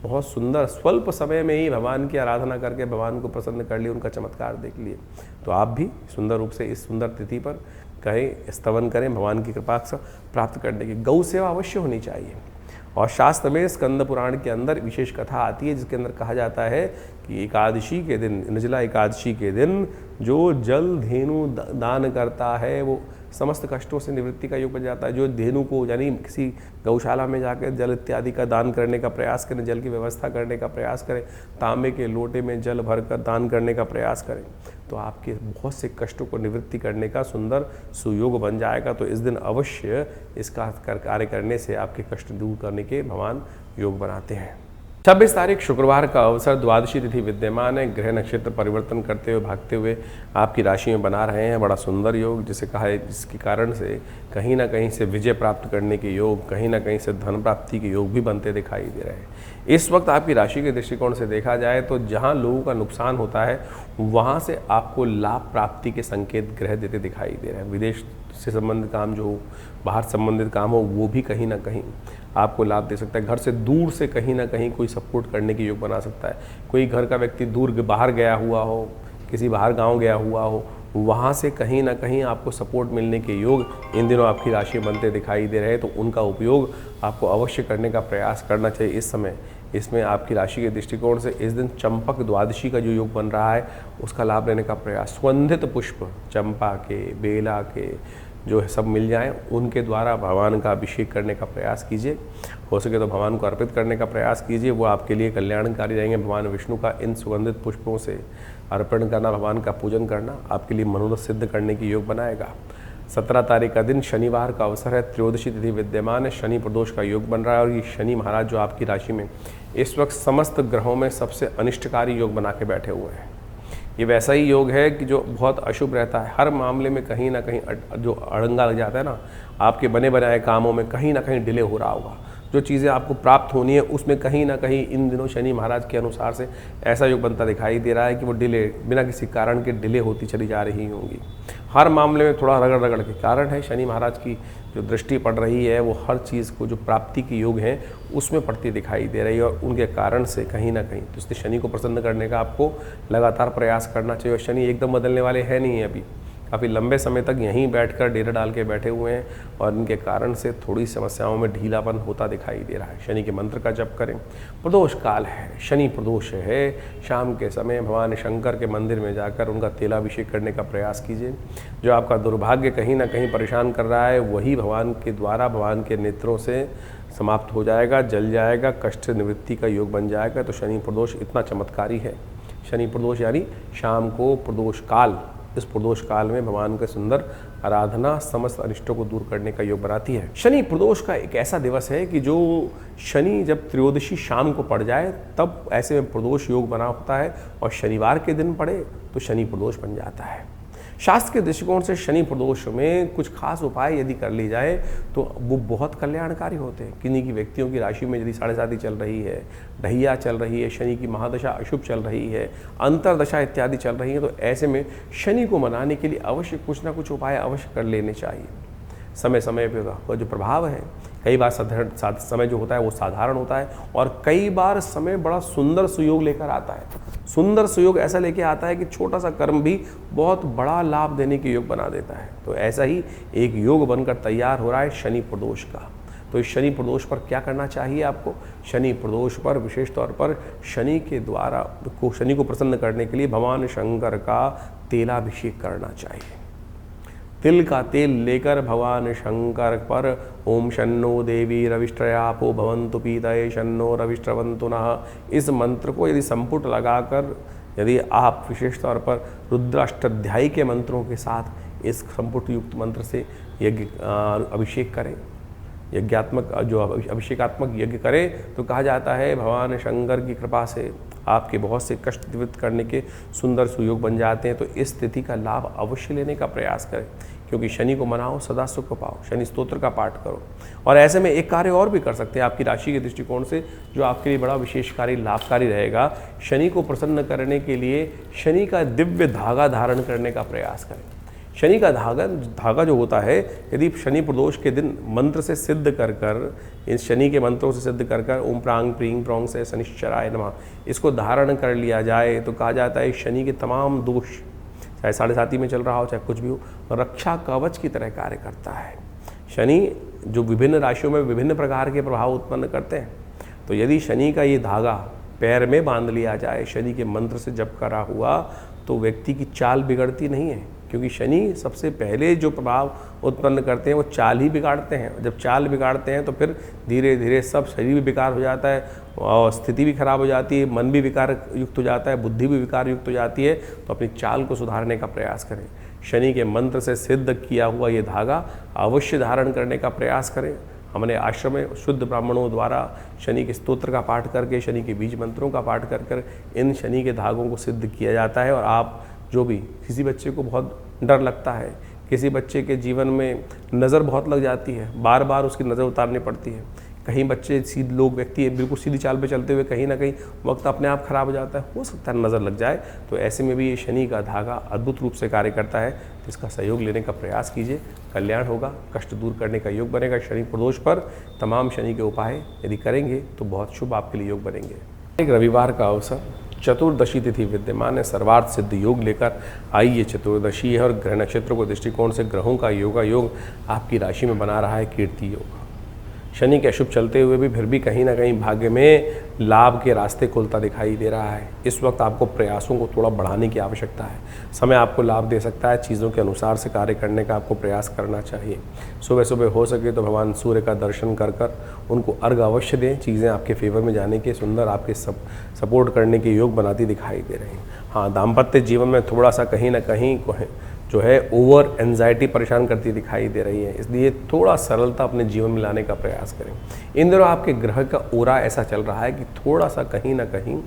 बहुत सुंदर स्वल्प समय में ही भगवान की आराधना करके भगवान को प्रसन्न कर लिए, उनका चमत्कार देख लिए। तो आप भी सुंदर रूप से इस सुंदर तिथि पर कहें, स्तवन करें भगवान की कृपा से प्राप्त करने की। गौ सेवा अवश्य होनी चाहिए। और शास्त्र में स्कंद पुराण के अंदर विशेष कथा आती है जिसके अंदर कहा जाता है कि एकादशी के दिन, निर्जला एकादशी के दिन जो जल धेनु दान करता है वो समस्त कष्टों से निवृत्ति का योग बन जाता है। जो धेनु को यानी किसी गौशाला में जाकर जल इत्यादि का दान करने का प्रयास करें, जल की व्यवस्था करने का प्रयास करें, तांबे के लोटे में जल भरकर दान करने का प्रयास करें, तो आपके बहुत से कष्टों को निवृत्ति करने का सुंदर सुयोग बन जाएगा। तो इस दिन अवश्य इसका कार्य करने से आपके कष्ट दूर करने के भगवान योग बनाते हैं। 26 तारीख शुक्रवार का अवसर, द्वादशी तिथि विद्यमान है। ग्रह नक्षत्र परिवर्तन करते हुए भागते हुए आपकी राशि में बना रहे हैं। बड़ा सुंदर योग जिसे कहा है, जिसके कारण से कहीं ना कहीं से विजय प्राप्त करने के योग, कहीं ना कहीं से धन प्राप्ति के योग भी बनते दिखाई दे रहे हैं। इस वक्त आपकी राशि के दृष्टिकोण से देखा जाए तो जहाँ लोगों का नुकसान होता है वहाँ से आपको लाभ प्राप्ति के संकेत ग्रह देते दिखाई दे रहे हैं। विदेश से संबंधित काम जो हो, बाहर संबंधित काम हो, वो भी कहीं ना कहीं आपको लाभ दे सकता है। घर से दूर से कहीं ना कहीं कोई सपोर्ट करने की योग बना सकता है। कोई घर का व्यक्ति दूर बाहर गया हुआ हो, किसी बाहर गांव गया हुआ हो, वहाँ से कहीं ना कहीं आपको सपोर्ट मिलने के योग इन दिनों आपकी राशि में बनते दिखाई दे रहे हैं। तो उनका उपयोग आपको अवश्य करने का प्रयास करना चाहिए इस समय। इसमें आपकी राशि के दृष्टिकोण से इस दिन चंपक द्वादशी का जो योग बन रहा है उसका लाभ लेने का प्रयास। सुगंधित पुष्प चंपा के, बेला के जो है सब मिल जाएं, उनके द्वारा भगवान का अभिषेक करने का प्रयास कीजिए। हो सके तो भगवान को अर्पित करने का प्रयास कीजिए, वो आपके लिए कल्याणकारी रहेंगे। भगवान विष्णु का इन सुगंधित पुष्पों से अर्पण करना, भगवान का पूजन करना आपके लिए मनोरथ सिद्ध करने की योग बनाएगा। 17 तारीख का दिन शनिवार का अवसर है। त्रयोदशी तिथि विद्यमान है। शनि प्रदोष का योग बन रहा है और ये शनि महाराज जो आपकी राशि में इस वक्त समस्त ग्रहों में सबसे अनिष्टकारी योग बना के बैठे हुए हैं। ये वैसा ही योग है कि जो बहुत अशुभ रहता है। हर मामले में कहीं ना कहीं जो अड़ंगा लग जाता है ना, आपके बने बनाए कामों में कहीं ना कहीं डिले हो रहा होगा। जो चीज़ें आपको प्राप्त होनी है उसमें कहीं ना कहीं इन दिनों शनि महाराज के अनुसार से ऐसा योग बनता दिखाई दे रहा है कि वो डिले बिना किसी कारण के डिले होती चली जा रही होंगी। हर मामले में थोड़ा रगड़ रगड़ के कारण है। शनि महाराज की जो दृष्टि पड़ रही है वो हर चीज़ को जो प्राप्ति के योग हैं उसमें पड़ती दिखाई दे रही है और उनके कारण से कहीं ना कहीं तो इसलिए शनि को प्रसन्न करने का आपको लगातार प्रयास करना चाहिए। और शनि एकदम बदलने वाले हैं नहीं, अभी काफ़ी लंबे समय तक यहीं बैठकर डेरा डाल के बैठे हुए हैं और इनके कारण से थोड़ी समस्याओं में ढीलापन होता दिखाई दे रहा है। शनि के मंत्र का जप करें। प्रदोष काल है, शनि प्रदोष है। शाम के समय भगवान शंकर के मंदिर में जाकर उनका तेलाभिषेक करने का प्रयास कीजिए। जो आपका दुर्भाग्य कहीं ना कहीं परेशान कर रहा है वही भगवान के द्वारा, भगवान के नेत्रों से समाप्त हो जाएगा, जल जाएगा, कष्ट निवृत्ति का योग बन जाएगा। तो शनि प्रदोष इतना चमत्कारी है। शनि प्रदोष यानी शाम को प्रदोष काल, इस प्रदोष काल में भगवान के सुंदर आराधना समस्त अनिष्टों को दूर करने का योग बनाती है। शनि प्रदोष का एक ऐसा दिवस है कि जो शनि जब त्रयोदशी शाम को पड़ जाए तब ऐसे में प्रदोष योग बना होता है और शनिवार के दिन पड़े तो शनि प्रदोष बन जाता है। शास्त्र के दृष्टिकोण से शनि प्रदोष में कुछ खास उपाय यदि कर ली जाए तो वो बहुत कल्याणकारी होते हैं। किन्हीं की व्यक्तियों की राशि में यदि 7.5 चल रही है, ढैया चल रही है, शनि की महादशा अशुभ चल रही है, अंतरदशा इत्यादि चल रही है, तो ऐसे में शनि को मनाने के लिए अवश्य कुछ ना कुछ उपाय अवश्य कर लेने चाहिए। समय समय पर जो प्रभाव है कई बार समय जो होता है वो साधारण होता है, और कई बार समय बड़ा सुंदर सुयोग लेकर आता है। सुंदर सुयोग ऐसा लेके आता है कि छोटा सा कर्म भी बहुत बड़ा लाभ देने के योग बना देता है। तो ऐसा ही एक योग बनकर तैयार हो रहा है शनि प्रदोष का। तो इस शनि प्रदोष पर क्या करना चाहिए आपको? शनि प्रदोष पर विशेष तौर पर शनि को प्रसन्न करने के लिए भगवान शंकर का तेलाभिषेक करना चाहिए। तिल का तेल लेकर भगवान शंकर पर ओम शन्नो देवी रविष्ट्रयापो भवन्तु पीतये शन्नो रविष्ट्रवन्तु नः, इस मंत्र को यदि संपुट लगाकर यदि आप विशेष तौर पर रुद्राष्टाध्यायी के मंत्रों के साथ इस संपुट युक्त मंत्र से यज्ञ अभिषेक करें, यज्ञात्मक जो अभिषेकात्मक यज्ञ करें, तो कहा जाता है भगवान शंकर की कृपा से आपके बहुत से कष्ट निवृत्त करने के सुंदर सुयोग बन जाते हैं। तो इस स्थिति का लाभ अवश्य लेने का प्रयास करें, क्योंकि शनि को मनाओ, सदा सुख पाओ। शनि स्तोत्र का पाठ करो। और ऐसे में एक कार्य और भी कर सकते हैं आपकी राशि के दृष्टिकोण से, जो आपके लिए बड़ा विशेषकारी लाभकारी रहेगा। शनि को प्रसन्न करने के लिए शनि का दिव्य धागा धारण करने का प्रयास करें। शनि का धागा जो होता है, यदि शनि प्रदोष के दिन मंत्र से सिद्ध कर इस शनि के मंत्रों से सिद्ध कर ओम प्रांग प्रींग प्रोंग से शनिश्चराय नमः इसको धारण कर लिया जाए, तो कहा जाता है शनि के तमाम दोष, चाहे 7.5 में चल रहा हो चाहे कुछ भी हो, रक्षा कवच की तरह कार्य करता है। शनि जो विभिन्न राशियों में विभिन्न प्रकार के प्रभाव उत्पन्न करते हैं, तो यदि शनि का ये धागा पैर में बांध लिया जाए शनि के मंत्र से जप करा हुआ, तो व्यक्ति की चाल बिगड़ती नहीं है, क्योंकि शनि सबसे पहले जो प्रभाव उत्पन्न करते हैं वो चाल ही बिगाड़ते हैं। जब चाल बिगाड़ते हैं तो फिर धीरे धीरे सब शरीर भी विकार हो जाता है, और स्थिति भी खराब हो जाती है, मन भी विकार युक्त हो जाता है, बुद्धि भी विकार युक्त हो जाती है। तो अपनी चाल को सुधारने का प्रयास करें। शनि के मंत्र से सिद्ध किया हुआ ये धागा अवश्य धारण करने का प्रयास करें। हमने आश्रम में शुद्ध ब्राह्मणों द्वारा शनि के स्तोत्र का पाठ करके, शनि के बीज मंत्रों का पाठ कर इन शनि के धागों को सिद्ध किया जाता है। और आप जो भी किसी बच्चे को बहुत डर लगता है, किसी बच्चे के जीवन में नज़र बहुत लग जाती है, बार बार उसकी नज़र उतारनी पड़ती है, कहीं बच्चे लोग व्यक्ति बिल्कुल सीधी चाल पे चलते हुए कहीं ना कहीं वक्त अपने आप खराब हो जाता है, हो सकता है नज़र लग जाए। तो ऐसे में भी ये शनि का धागा अद्भुत रूप से कार्य करता है। तो इसका सहयोग लेने का प्रयास कीजिए, कल्याण होगा, कष्ट दूर करने का योग बनेगा। शनि प्रदोष पर तमाम शनि के उपाय यदि करेंगे तो बहुत शुभ आपके लिए योग बनेंगे। एक रविवार का अवसर, चतुर्दशी तिथि विद्यमान है, सर्वार्थ सिद्ध योग लेकर आई। ये चतुर्दशी है और ग्रह नक्षत्र को दृष्टिकोण से ग्रहों का योग आपकी राशि में बना रहा है कीर्ति योग। शनि के अशुभ चलते हुए भी फिर भी कहीं ना कहीं भाग्य में लाभ के रास्ते खुलता दिखाई दे रहा है। इस वक्त आपको प्रयासों को थोड़ा बढ़ाने की आवश्यकता है। समय आपको लाभ दे सकता है, चीज़ों के अनुसार से कार्य करने का आपको प्रयास करना चाहिए। सुबह सुबह हो सके तो भगवान सूर्य का दर्शन कर उनको अर्घ अवश्य दें। चीज़ें आपके फेवर में जाने के, सुंदर आपके सपोर्ट करने के योग बनाती दिखाई दे रही हैं। हाँ, दाम्पत्य जीवन में थोड़ा सा कहीं ना कहीं जो है ओवर एंजाइटी परेशान करती दिखाई दे रही है, इसलिए थोड़ा सरलता अपने जीवन में लाने का प्रयास करें। इन दिनों आपके ग्रह का ओरा ऐसा चल रहा है कि थोड़ा सा कहीं ना कहीं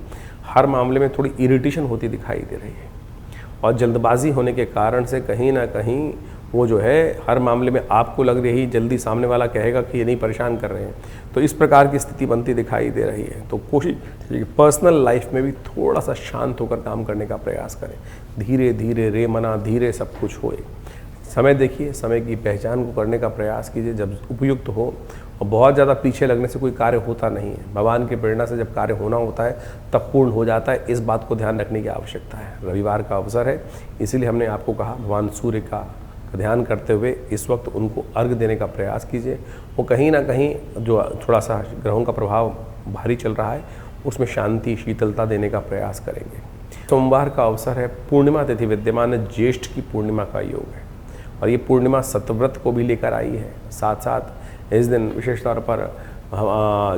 हर मामले में थोड़ी इरिटेशन होती दिखाई दे रही है, और जल्दबाजी होने के कारण से कहीं ना कहीं वो जो है हर मामले में आपको लग रही जल्दी, सामने वाला कहेगा कि ये नहीं परेशान कर रहे हैं। तो इस प्रकार की स्थिति बनती दिखाई दे रही है। तो कोशिश पर्सनल लाइफ में भी थोड़ा सा शांत होकर काम करने का प्रयास करें। धीरे धीरे रे मना धीरे सब कुछ होए। समय देखिए, समय की पहचान को करने का प्रयास कीजिए जब उपयुक्त हो, और बहुत ज़्यादा पीछे लगने से कोई कार्य होता नहीं है। भगवान की प्रेरणा से जब कार्य होना होता है तब पूर्ण हो जाता है। इस बात को ध्यान रखने की आवश्यकता है। रविवार का अवसर है, इसीलिए हमने आपको कहा भगवान सूर्य का ध्यान करते हुए इस वक्त उनको अर्घ देने का प्रयास कीजिए। वो कहीं ना कहीं जो थोड़ा सा ग्रहों का प्रभाव भारी चल रहा है उसमें शांति, शीतलता देने का प्रयास करेंगे। सोमवार का अवसर है, पूर्णिमा तिथि विद्यमान है, ज्येष्ठ की पूर्णिमा का योग है, और ये पूर्णिमा सतव्रत को भी लेकर आई है। साथ साथ इस दिन विशेष तौर पर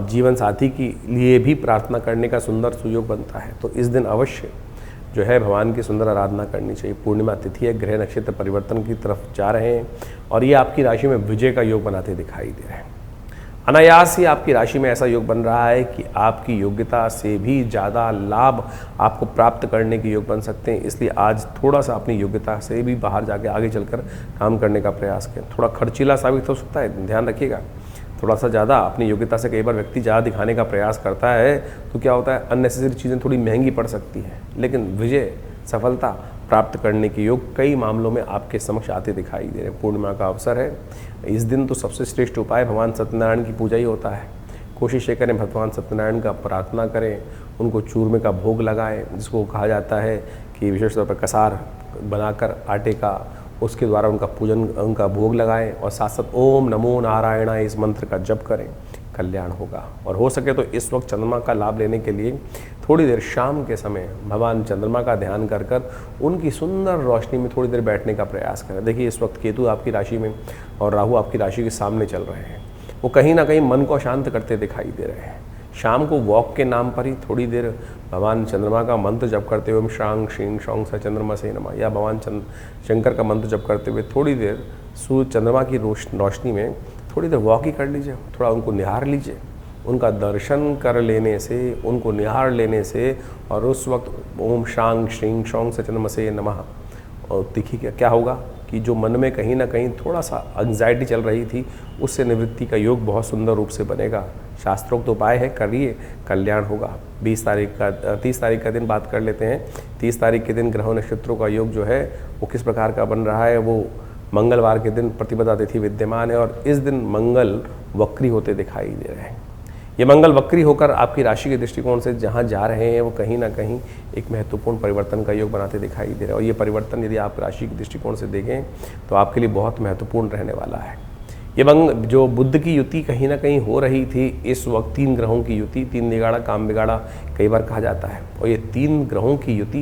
जीवन साथी के लिए भी प्रार्थना करने का सुंदर सुयोग बनता है। तो इस दिन अवश्य जो है भगवान की सुंदर आराधना करनी चाहिए। पूर्णिमा तिथि है, ग्रह नक्षत्र परिवर्तन की तरफ जा रहे हैं, और ये आपकी राशि में विजय का योग बनाते दिखाई दे रहे हैं। अनायास ही आपकी राशि में ऐसा योग बन रहा है कि आपकी योग्यता से भी ज़्यादा लाभ आपको प्राप्त करने के योग बन सकते हैं। इसलिए आज थोड़ा सा अपनी योग्यता से भी बाहर जाके आगे चलकर काम करने का प्रयास करें। थोड़ा खर्चीला साबित हो सकता है, ध्यान रखिएगा। थोड़ा सा ज़्यादा अपनी योग्यता से कई बार व्यक्ति ज़्यादा दिखाने का प्रयास करता है तो क्या होता है, अननेसेसरी चीज़ें थोड़ी महंगी पड़ सकती हैं, लेकिन विजय, सफलता प्राप्त करने के योग कई मामलों में आपके समक्ष आते दिखाई दे रहे हैं। पूर्णिमा का अवसर है, इस दिन तो सबसे श्रेष्ठ उपाय भगवान सत्यनारायण की पूजा ही होता है। कोशिश ये करें भगवान सत्यनारायण का प्रार्थना करें, उनको चूरमे का भोग लगाएं, जिसको कहा जाता है कि विशेष तौर पर कसार बनाकर आटे का, उसके द्वारा उनका पूजन, उनका भोग लगाएं और साथ साथ ओम नमो नारायणाय इस मंत्र का जप करें, कल्याण होगा। और हो सके तो इस वक्त चंद्रमा का लाभ लेने के लिए थोड़ी देर शाम के समय भगवान चंद्रमा का ध्यान कर कर उनकी सुंदर रोशनी में थोड़ी देर बैठने का प्रयास करें। देखिए इस वक्त केतु आपकी राशि में और राहु आपकी राशि के सामने चल रहे हैं, वो कहीं ना कहीं मन को शांत करते दिखाई दे रहे हैं। शाम को वॉक के नाम पर ही थोड़ी देर भगवान चंद्रमा का मंत्र जप करते हुए, ओम श्रांग श्रीं शौंग स चंद्रमा से नमः, या भगवान शंकर का मंत्र जप करते हुए थोड़ी देर सूर्य चंद्रमा की रोशनी में थोड़ी देर वॉक ही कर लीजिए, थोड़ा उनको निहार लीजिए। उनका दर्शन कर लेने से, उनको निहार लेने से और उस वक्त ओम श्रांग श्रीं शौंग स चंद्रमा से नमः, और देखिए क्या होगा कि जो मन में कहीं ना कहीं थोड़ा सा एंग्जाइटी चल रही थी, उससे निवृत्ति का योग बहुत सुंदर रूप से बनेगा। शास्त्रोक्त उपाय है, करिए, कल्याण होगा। 30 तारीख का दिन बात कर लेते हैं। 30 तारीख के दिन ग्रहों नक्षत्रों का योग जो है वो किस प्रकार का बन रहा है। वो मंगलवार के दिन प्रतिपदा तिथि विद्यमान है और इस दिन मंगल वक्री होते दिखाई दे रहे हैं। ये मंगल वक्री होकर आपकी राशि के दृष्टिकोण से जहाँ जा रहे हैं वो कहीं ना कहीं एक महत्वपूर्ण परिवर्तन का योग बनाते दिखाई दे रहे हैं। और ये परिवर्तन यदि आप राशि के दृष्टिकोण से देखें तो आपके लिए बहुत महत्वपूर्ण रहने वाला है। ये जो बुध की युति कहीं ना कहीं हो रही थी, इस वक्त 3 ग्रहों की युति, 3 निगाड़ा काम बिगाड़ा कई बार कहा जाता है, और ये 3 ग्रहों की युति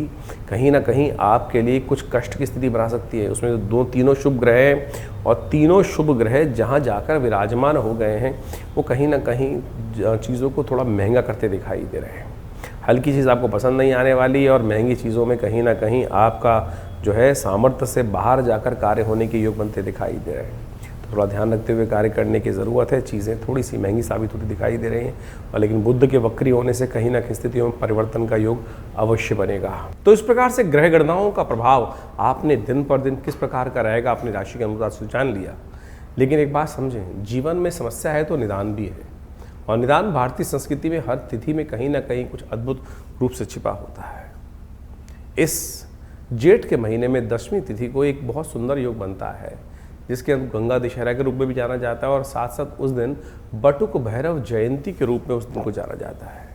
कहीं ना कहीं आपके लिए कुछ कष्ट की स्थिति बना सकती है। उसमें तीनों शुभ ग्रह हैं और तीनों शुभ ग्रह जहाँ जाकर विराजमान हो गए हैं वो कहीं ना कहीं चीज़ों को थोड़ा महंगा करते दिखाई दे रहे हैं। हल्की चीज़ आपको पसंद नहीं आने वाली और महंगी चीज़ों में कहीं ना कहीं आपका जो है सामर्थ्य से बाहर जाकर कार्य होने के योग बनते दिखाई दे रहे हैं। थोड़ा ध्यान रखते हुए कार्य करने की ज़रूरत है। चीज़ें थोड़ी सी महंगी साबित होती दिखाई दे रही हैं, और लेकिन बुध के वक्री होने से कहीं ना कहीं स्थितियों में परिवर्तन का योग अवश्य बनेगा। तो इस प्रकार से ग्रह गणनाओं का प्रभाव आपने दिन पर दिन किस प्रकार का रहेगा अपनी राशि के अनुसार से जान लिया। लेकिन एक बात समझें, जीवन में समस्या है तो निदान भी है, और निदान भारतीय संस्कृति में हर तिथि में कहीं ना कहीं कुछ अद्भुत रूप से छिपा होता है। इस जेठ के महीने में 10वीं तिथि को एक बहुत सुंदर योग बनता है, जिसके गंगा दशहरा के रूप में भी जाना जाता है, और साथ साथ उस दिन बटुक भैरव जयंती के रूप में उस दिन को जाना जाता है।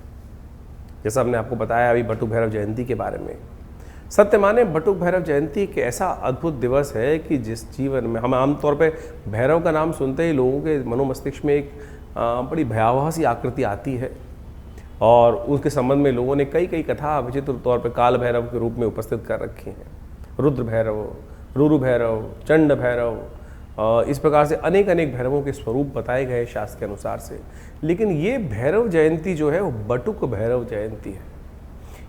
जैसा हमने आपको बताया अभी बटुक भैरव जयंती के बारे में, सत्य माने बटुक भैरव जयंती एक ऐसा अद्भुत दिवस है कि जिस जीवन में हम आमतौर पे भैरव का नाम सुनते ही लोगों के मनोमस्तिष्क में एक बड़ी भयावह सी आकृति आती है, और उसके संबंध में लोगों ने कई कथा विचित्र तौर पर काल भैरव के रूप में उपस्थित कर रखी हैं। रुद्र भैरव, रुरु भैरव, चंड भैरव, इस प्रकार से अनेक भैरवों के स्वरूप बताए गए शास्त्र के अनुसार से। लेकिन ये भैरव जयंती जो है वो बटुक भैरव जयंती है।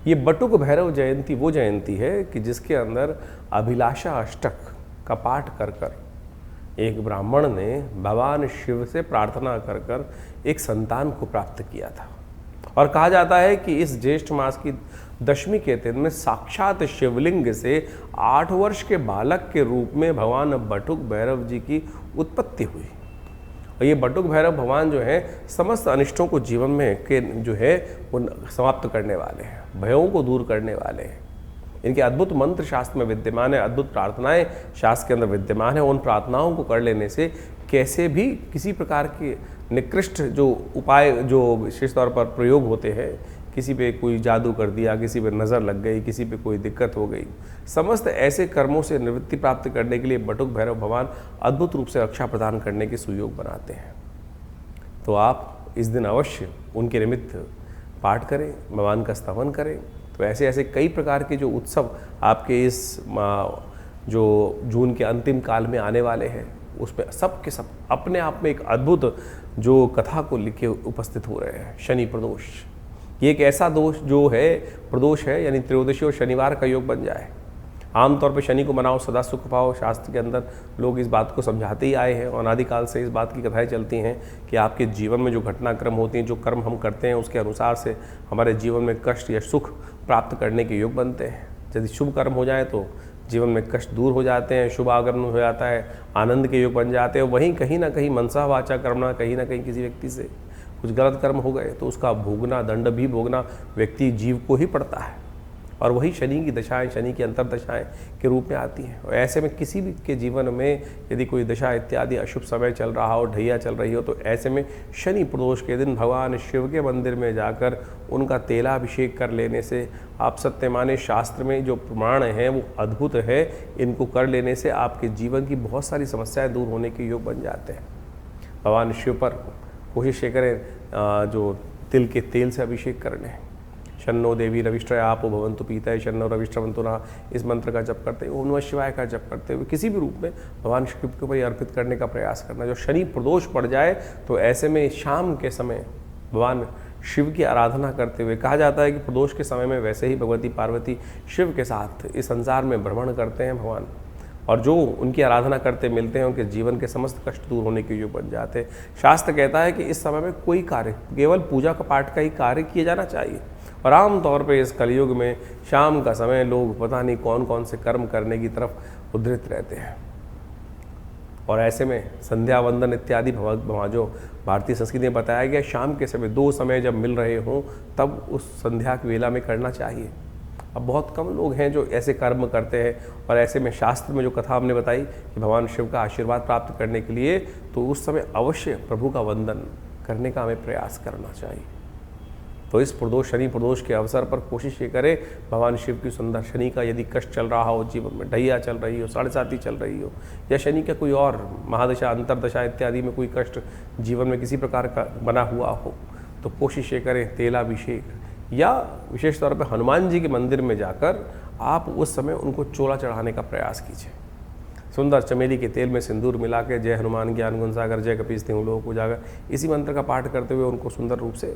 ये बटुक भैरव जयंती वो जयंती है कि जिसके अंदर अभिलाषा अष्टक का पाठ कर कर एक ब्राह्मण ने भगवान शिव से प्रार्थना कर कर एक संतान को प्राप्त किया था। और कहा जाता है कि इस ज्येष्ठ मास की 10वीं के दिन में साक्षात शिवलिंग से 8 वर्ष के बालक के रूप में भगवान बटुक भैरव जी की उत्पत्ति हुई। और ये बटुक भैरव भगवान जो है समस्त अनिष्टों को जीवन में के जो है वो समाप्त करने वाले हैं, भयों को दूर करने वाले हैं। इनके अद्भुत मंत्र शास्त्र में विद्यमान है, अद्भुत प्रार्थनाएं शास्त्र के अंदर विद्यमान है। उन प्रार्थनाओं को कर लेने से कैसे भी किसी प्रकार के निकृष्ट जो उपाय जो विशेष तौर पर प्रयोग होते हैं, किसी पे कोई जादू कर दिया, किसी पे नज़र लग गई, किसी पे कोई दिक्कत हो गई, समस्त ऐसे कर्मों से निवृत्ति प्राप्त करने के लिए बटुक भैरव भगवान अद्भुत रूप से रक्षा प्रदान करने के सुयोग बनाते हैं। तो आप इस दिन अवश्य उनके निमित्त पाठ करें, भगवान का स्तवन करें। तो ऐसे कई प्रकार के जो उत्सव आपके इस जो जून के अंतिम काल में आने वाले हैं, उसमें सब के सब अपने आप में एक अद्भुत जो कथा को लिखे उपस्थित हो रहे हैं। शनि प्रदोष, ये एक ऐसा दोष जो है प्रदोष है, यानी त्रयोदशी और शनिवार का योग बन जाए। आमतौर पर शनि को मनाओ सदा सुख पाओ, शास्त्र के अंदर लोग इस बात को समझाते ही आए हैं, और अनादिकाल से इस बात की कथाएं चलती हैं कि आपके जीवन में जो घटनाक्रम होती हैं, जो कर्म हम करते हैं, उसके अनुसार से हमारे जीवन में कष्ट या सुख प्राप्त करने के योग बनते हैं। यदि शुभ कर्म हो जाए तो जीवन में कष्ट दूर हो जाते हैं, शुभ आगमन हो जाता है, आनंद के योग बन जाते हैं। वहीं कहीं ना कहीं मनसा वाचा कर्मणा, कहीं ना कहीं किसी व्यक्ति से कुछ गलत कर्म हो गए तो उसका भोगना, दंड भी भोगना व्यक्ति जीव को ही पड़ता है। और वही शनि की दशाएं, शनि की अंतर्दशाएं के रूप में आती हैं। और ऐसे में किसी भी के जीवन में यदि कोई दशा इत्यादि अशुभ समय चल रहा हो, ढैया चल रही हो, तो ऐसे में शनि प्रदोष के दिन भगवान शिव के मंदिर में जाकर उनका तेलाभिषेक कर लेने से, आप सत्य माने शास्त्र में जो प्रमाण हैं वो अद्भुत है, इनको कर लेने से आपके जीवन की बहुत सारी समस्याएं दूर होने के योग बन जाते हैं। भगवान शिव पर कोशिश ये करें जो तिल के तेल से अभिषेक कर लें। शन्नो देवी रविष्ट्रय आपो भवन्तु पीतय शन्नो रविष्ट्रवन्तु नः, इस मंत्र का जप करते हुए, ओम नमः शिवाय का जप करते हुए किसी भी रूप में भगवान शिव के ऊपर अर्पित करने का प्रयास करना। जो शनि प्रदोष पड़ जाए तो ऐसे में शाम के समय भगवान शिव की आराधना करते हुए, कहा जाता है कि प्रदोष के समय में वैसे ही भगवती पार्वती शिव के साथ इस संसार में भ्रमण करते हैं भगवान, और जो उनकी आराधना करते मिलते हैं उनके जीवन के समस्त कष्ट दूर होने के योग बन जाते हैं। शास्त्र कहता है कि इस समय में कोई कार्य, केवल पूजा का पाठ का ही कार्य किया जाना चाहिए। और आम तौर पे इस कलयुग में शाम का समय लोग पता नहीं कौन कौन से कर्म करने की तरफ उद्धृत रहते हैं। और ऐसे में संध्या वंदन इत्यादि जो भारतीय संस्कृति में बताया गया, शाम के समय 2 समय जब मिल रहे हों तब उस संध्या की वेला में करना चाहिए। अब बहुत कम लोग हैं जो ऐसे कर्म करते हैं, और ऐसे में शास्त्र में जो कथा हमने बताई कि भगवान शिव का आशीर्वाद प्राप्त करने के लिए तो उस समय अवश्य प्रभु का वंदन करने का हमें प्रयास करना चाहिए। तो इस प्रदोष, शनि प्रदोष के अवसर पर कोशिश ये करें भगवान शिव की सुंदर, शनि का यदि कष्ट चल रहा हो, जीवन में ढैया चल रही हो, 7.5 चल रही हो, या शनि का कोई और महादशा, अंतरदशा इत्यादि में कोई कष्ट जीवन में किसी प्रकार का बना हुआ हो, तो कोशिश ये करें तेलाभिषेक, या विशेष तौर पर हनुमान जी के मंदिर में जाकर आप उस समय उनको चोला चढ़ाने का प्रयास कीजिए। सुंदर चमेली के तेल में सिंदूर मिला के जय हनुमान ज्ञान गुण सागर जय कपीस तिहुँ लोक उजागर, इसी मंत्र का पाठ करते हुए उनको सुंदर रूप से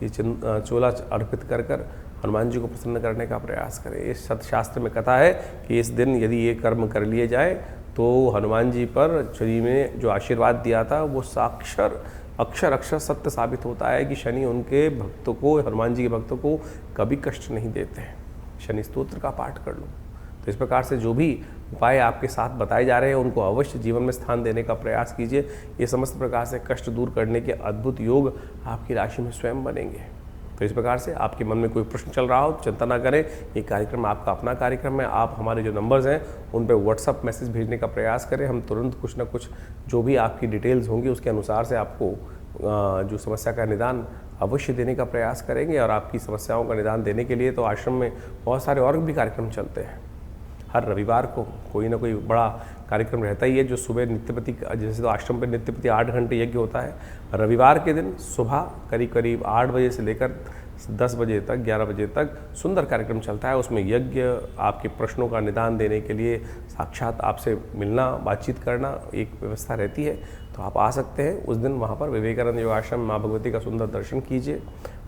ये चोला अर्पित कर कर हनुमान जी को प्रसन्न करने का प्रयास करें। इस शास्त्र में कथा है कि इस दिन यदि ये कर्म कर लिए जाए तो हनुमान जी पर शनि ने जो आशीर्वाद दिया था वो अक्षर सत्य साबित होता है कि शनि उनके भक्तों को, हनुमान जी के भक्तों को कभी कष्ट नहीं देते हैं। शनि स्तोत्र का पाठ कर लो। तो इस प्रकार से जो भी उपाय आपके साथ बताए जा रहे हैं उनको अवश्य जीवन में स्थान देने का प्रयास कीजिए। ये समस्त प्रकार से कष्ट दूर करने के अद्भुत योग आपकी राशि में स्वयं बनेंगे। तो इस प्रकार से आपके मन में कोई प्रश्न चल रहा हो, चिंता ना करें, ये कार्यक्रम आपका अपना कार्यक्रम है। आप हमारे जो नंबर्स हैं उन पर व्हाट्सअप मैसेज भेजने का प्रयास करें। हम तुरंत कुछ ना कुछ जो भी आपकी डिटेल्स होंगी उसके अनुसार से आपको जो समस्या का निदान अवश्य देने का प्रयास करेंगे। और आपकी समस्याओं का निदान देने के लिए तो आश्रम में बहुत सारे और भी कार्यक्रम चलते हैं। हर रविवार को कोई ना कोई बड़ा कार्यक्रम रहता ही है, जो सुबह नित्यपति, जैसे तो आश्रम पर नित्यपति 8 घंटे यज्ञ होता है। रविवार के दिन सुबह करीब 8 बजे से लेकर 10 बजे तक, 11 बजे तक सुंदर कार्यक्रम चलता है। उसमें यज्ञ, आपके प्रश्नों का निदान देने के लिए साक्षात आपसे मिलना, बातचीत करना एक व्यवस्था रहती है। तो आप आ सकते हैं उस दिन वहाँ पर विवेकानंद योगाश्रम माँ भगवती का सुंदर दर्शन कीजिए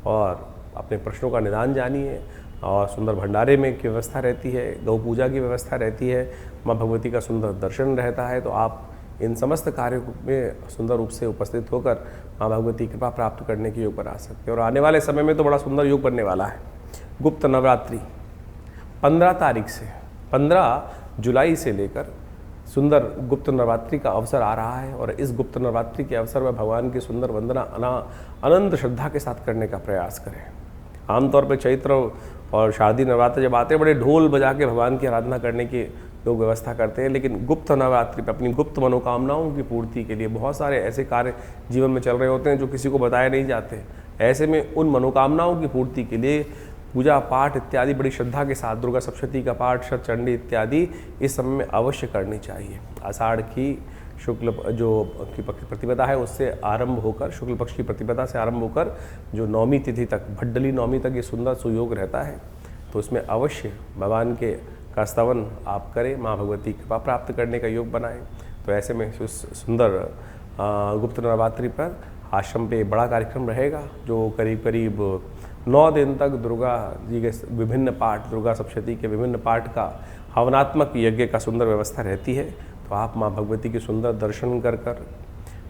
और अपने प्रश्नों का निदान जानिए। और सुंदर भंडारे में की व्यवस्था रहती है, गौ पूजा की व्यवस्था रहती है, माँ भगवती का सुंदर दर्शन रहता है। तो आप इन समस्त कार्यों में सुंदर रूप से उपस्थित होकर माँ भगवती कृपा प्राप्त करने के योग पर आ सकते हैं। और आने वाले समय में तो बड़ा सुंदर योग बनने वाला है। गुप्त नवरात्रि 15 तारीख से 15 जुलाई से लेकर सुंदर गुप्त नवरात्रि का अवसर आ रहा है। और इस गुप्त नवरात्रि के अवसर पर भगवान की सुंदर वंदना अनंत श्रद्धा के साथ करने का प्रयास करें। आमतौर पर चैत्र और शारदीय नवरात्र जब आते हैं बड़े ढोल बजा के भगवान की आराधना करने की लोग व्यवस्था करते हैं, लेकिन गुप्त नवरात्रि पर अपनी गुप्त मनोकामनाओं की पूर्ति के लिए बहुत सारे ऐसे कार्य जीवन में चल रहे होते हैं जो किसी को बताए नहीं जाते। ऐसे में उन मनोकामनाओं की पूर्ति के लिए पूजा पाठ इत्यादि बड़ी श्रद्धा के साथ, दुर्गा सप्तशती का पाठ, शतचंडी इत्यादि इस समय में अवश्य करनी चाहिए। आषाढ़ की शुक्ल जो की प्रतिपदा है उससे आरंभ होकर, शुक्ल पक्ष की प्रतिपदा से आरंभ होकर जो नौमी तिथि तक, भड्डली नौमी तक ये सुंदर सुयोग रहता है। तो इसमें अवश्य भगवान के का स्तवन आप करें, माँ भगवती कृपा प्राप्त करने का योग बनाएं। तो ऐसे में सुंदर गुप्त नवरात्रि पर आश्रम पे बड़ा कार्यक्रम रहेगा जो करीब 9 दिन तक दुर्गा जी के विभिन्न पाठ, दुर्गा सप्तशती के विभिन्न पाठ का हवनात्मक यज्ञ का सुंदर व्यवस्था रहती है। तो आप माँ भगवती के सुंदर दर्शन कर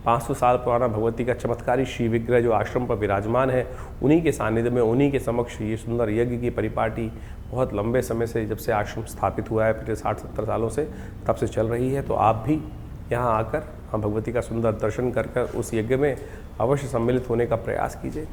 500 साल पुराना भगवती का चमत्कारी श्री विग्रह जो आश्रम पर विराजमान है, उन्हीं के सानिध्य में, उन्हीं के समक्ष ये सुंदर यज्ञ की परिपाटी बहुत लंबे समय से, जब से आश्रम स्थापित हुआ है पिछले 60-70 सालों से, तब से चल रही है। तो आप भी यहाँ आकर माँ भगवती का सुंदर दर्शन कर उस यज्ञ में अवश्य सम्मिलित होने का प्रयास कीजिए।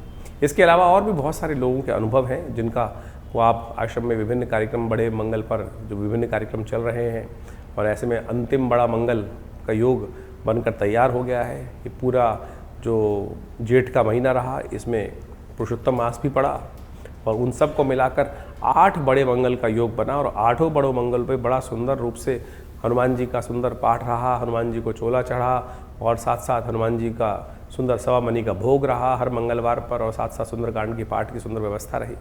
इसके अलावा और भी बहुत सारे लोगों के अनुभव हैं जिनका तो आप आश्रम में विभिन्न कार्यक्रम, बड़े मंगल पर जो विभिन्न कार्यक्रम चल रहे हैं, और ऐसे में अंतिम बड़ा मंगल का योग बनकर तैयार हो गया है। ये पूरा जो जेठ का महीना रहा, इसमें पुरुषोत्तम मास भी पड़ा, और उन सब को मिलाकर 8 बड़े मंगल का योग बना, और 8 बड़ों मंगल पे बड़ा सुंदर रूप से हनुमान जी का सुंदर पाठ रहा, हनुमान जी को चोला चढ़ा, और साथ साथ हनुमान जी का सुंदर सवा मनी का भोग रहा हर मंगलवार पर, और साथ साथ सुंदरकांड की पाठ की सुंदर व्यवस्था रही।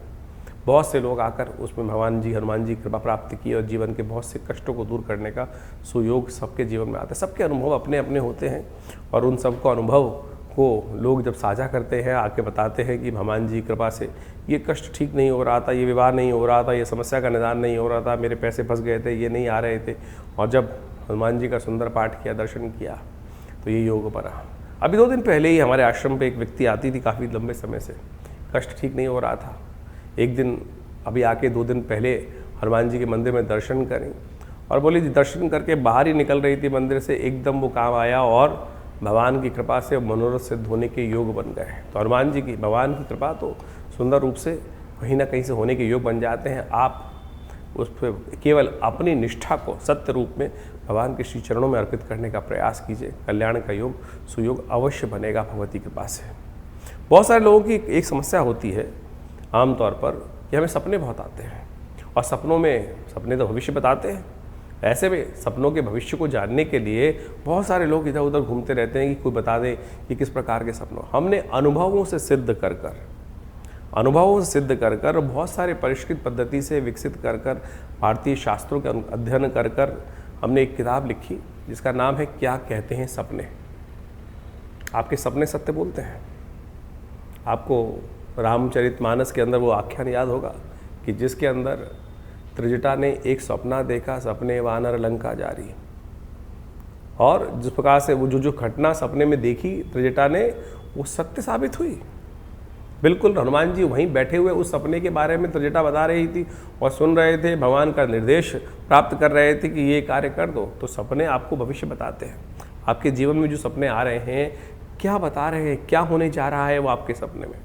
बहुत से लोग आकर उसमें भगवान जी, हनुमान जी कृपा प्राप्त की, और जीवन के बहुत से कष्टों को दूर करने का सुयोग सबके जीवन में आता है। सबके अनुभव अपने अपने होते हैं, और उन सबको अनुभव को लोग जब साझा करते हैं, आके बताते हैं कि भगवान जी कृपा से ये कष्ट ठीक नहीं हो रहा था, ये विवाह नहीं हो रहा था, ये समस्या का निदान नहीं हो रहा था, मेरे पैसे फंस गए थे, ये नहीं आ रहे थे, और जब हनुमान जी का सुंदर पाठ किया, दर्शन किया, तो ये योग बना। अभी 2 दिन पहले ही हमारे आश्रम पे एक व्यक्ति आती थी, काफ़ी लंबे समय से कष्ट ठीक नहीं हो रहा था। एक दिन अभी आके 2 दिन पहले हनुमान जी के मंदिर में दर्शन करें, और बोली जी दर्शन करके बाहर ही निकल रही थी मंदिर से, एकदम वो काम आया, और भगवान की कृपा से मनोरथ सिद्ध होने के योग बन गए। तो हनुमान जी की, भगवान की कृपा तो सुंदर रूप से कहीं ना कहीं से होने के योग बन जाते हैं। आप उस पर केवल अपनी निष्ठा को सत्य रूप में भगवान के श्री चरणों में अर्पित करने का प्रयास कीजिए, कल्याण का योग, सुयोग अवश्य बनेगा भगवती कृपा से। बहुत सारे लोगों की एक समस्या होती है आमतौर पर कि हमें सपने बहुत आते हैं, और सपने तो भविष्य बताते हैं। ऐसे में सपनों के भविष्य को जानने के लिए बहुत सारे लोग इधर उधर घूमते रहते हैं कि कोई बता दे कि किस प्रकार के सपनों। हमने अनुभवों से सिद्ध कर बहुत सारे परिष्कृत पद्धति से विकसित कर भारतीय शास्त्रों के अध्ययन कर हमने एक किताब लिखी जिसका नाम है क्या कहते हैं सपने। आपके सपने सत्य बोलते हैं। आपको रामचरितमानस के अंदर वो आख्यान याद होगा कि जिसके अंदर त्रिजटा ने एक सपना देखा, सपने वानर लंका जारी, और जिस प्रकार से वो जो घटना सपने में देखी त्रिजटा ने, वो सत्य साबित हुई। बिल्कुल हनुमान जी वहीं बैठे हुए उस सपने के बारे में त्रिजटा बता रही थी और सुन रहे थे, भगवान का निर्देश प्राप्त कर रहे थे कि ये कार्य कर दो। तो सपने आपको भविष्य बताते हैं। आपके जीवन में जो सपने आ रहे हैं, क्या बता रहे हैं, क्या होने जा रहा है वो आपके सपने में।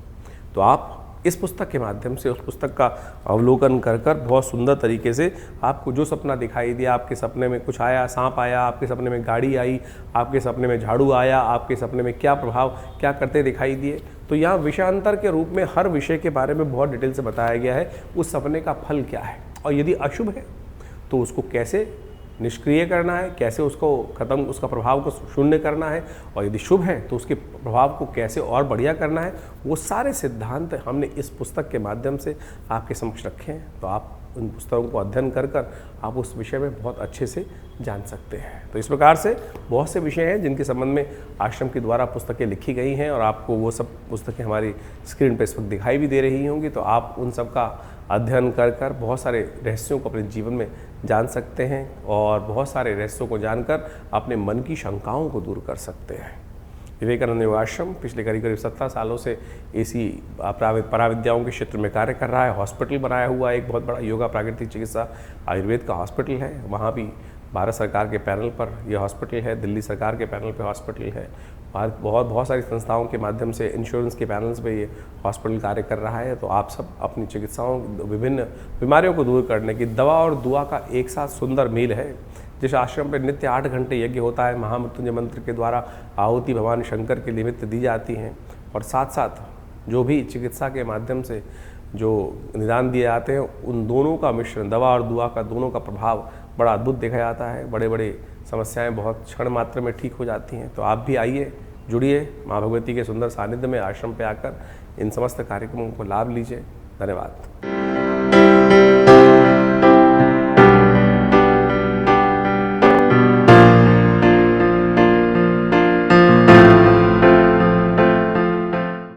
तो आप इस पुस्तक के माध्यम से उस पुस्तक का अवलोकन कर बहुत सुंदर तरीके से आपको जो सपना दिखाई दिया, आपके सपने में कुछ आया, सांप आया, आपके सपने में गाड़ी आई, आपके सपने में झाड़ू आया, आपके सपने में क्या प्रभाव क्या करते दिखाई दिए, तो यहाँ विषयांतर के रूप में हर विषय के बारे में बहुत डिटेल से बताया गया है। उस सपने का फल क्या है, और यदि अशुभ है तो उसको कैसे निष्क्रिय करना है, कैसे उसको खत्म, उसका प्रभाव को शून्य करना है, और यदि शुभ है तो उसके प्रभाव को कैसे और बढ़िया करना है, वो सारे सिद्धांत हमने इस पुस्तक के माध्यम से आपके समक्ष रखे हैं। तो आप उन पुस्तकों को अध्ययन कर आप उस विषय में बहुत अच्छे से जान सकते हैं। तो इस प्रकार से बहुत से विषय हैं जिनके संबंध में आश्रम के द्वारा पुस्तकें लिखी गई हैं, और आपको वो सब पुस्तकें हमारी स्क्रीन पर इस वक्त दिखाई भी दे रही होंगी। तो आप उन सब का अध्ययन कर बहुत सारे रहस्यों को अपने जीवन में जान सकते हैं, और बहुत सारे रहस्यों को जानकर अपने मन की शंकाओं को दूर कर सकते हैं। विवेकानंद योगाश्रम पिछले करीब 17 सालों से इसी पराविद्याओं के क्षेत्र में कार्य कर रहा है। हॉस्पिटल बनाया हुआ एक बहुत बड़ा योगा प्राकृतिक चिकित्सा आयुर्वेद का हॉस्पिटल है। वहाँ भी भारत सरकार के पैनल पर यह हॉस्पिटल है, दिल्ली सरकार के पैनल पर हॉस्पिटल है, बहुत सारी संस्थाओं के माध्यम से इंश्योरेंस के पैनल्स पे ये हॉस्पिटल कार्य कर रहा है। तो आप सब अपनी चिकित्साओं, विभिन्न बीमारियों को दूर करने की दवा और दुआ का एक साथ सुंदर मेल है। जिस आश्रम पे नित्य 8 घंटे यज्ञ होता है, महामृत्युंजय मंत्र के द्वारा आहुति भगवान शंकर के निमित्त दी जाती हैं, और साथ साथ जो भी चिकित्सा के माध्यम से जो निदान दिए जाते हैं, उन दोनों का मिश्रण, दवा और दुआ का दोनों का प्रभाव बड़ा अद्भुत देखा जाता है। बड़े बड़े समस्याएं बहुत क्षण मात्र में ठीक हो जाती हैं। तो आप भी आइए, जुड़िए माँ भगवती के सुंदर सानिध्य में, आश्रम पे आकर इन समस्त कार्यक्रमों को लाभ लीजिए। धन्यवाद।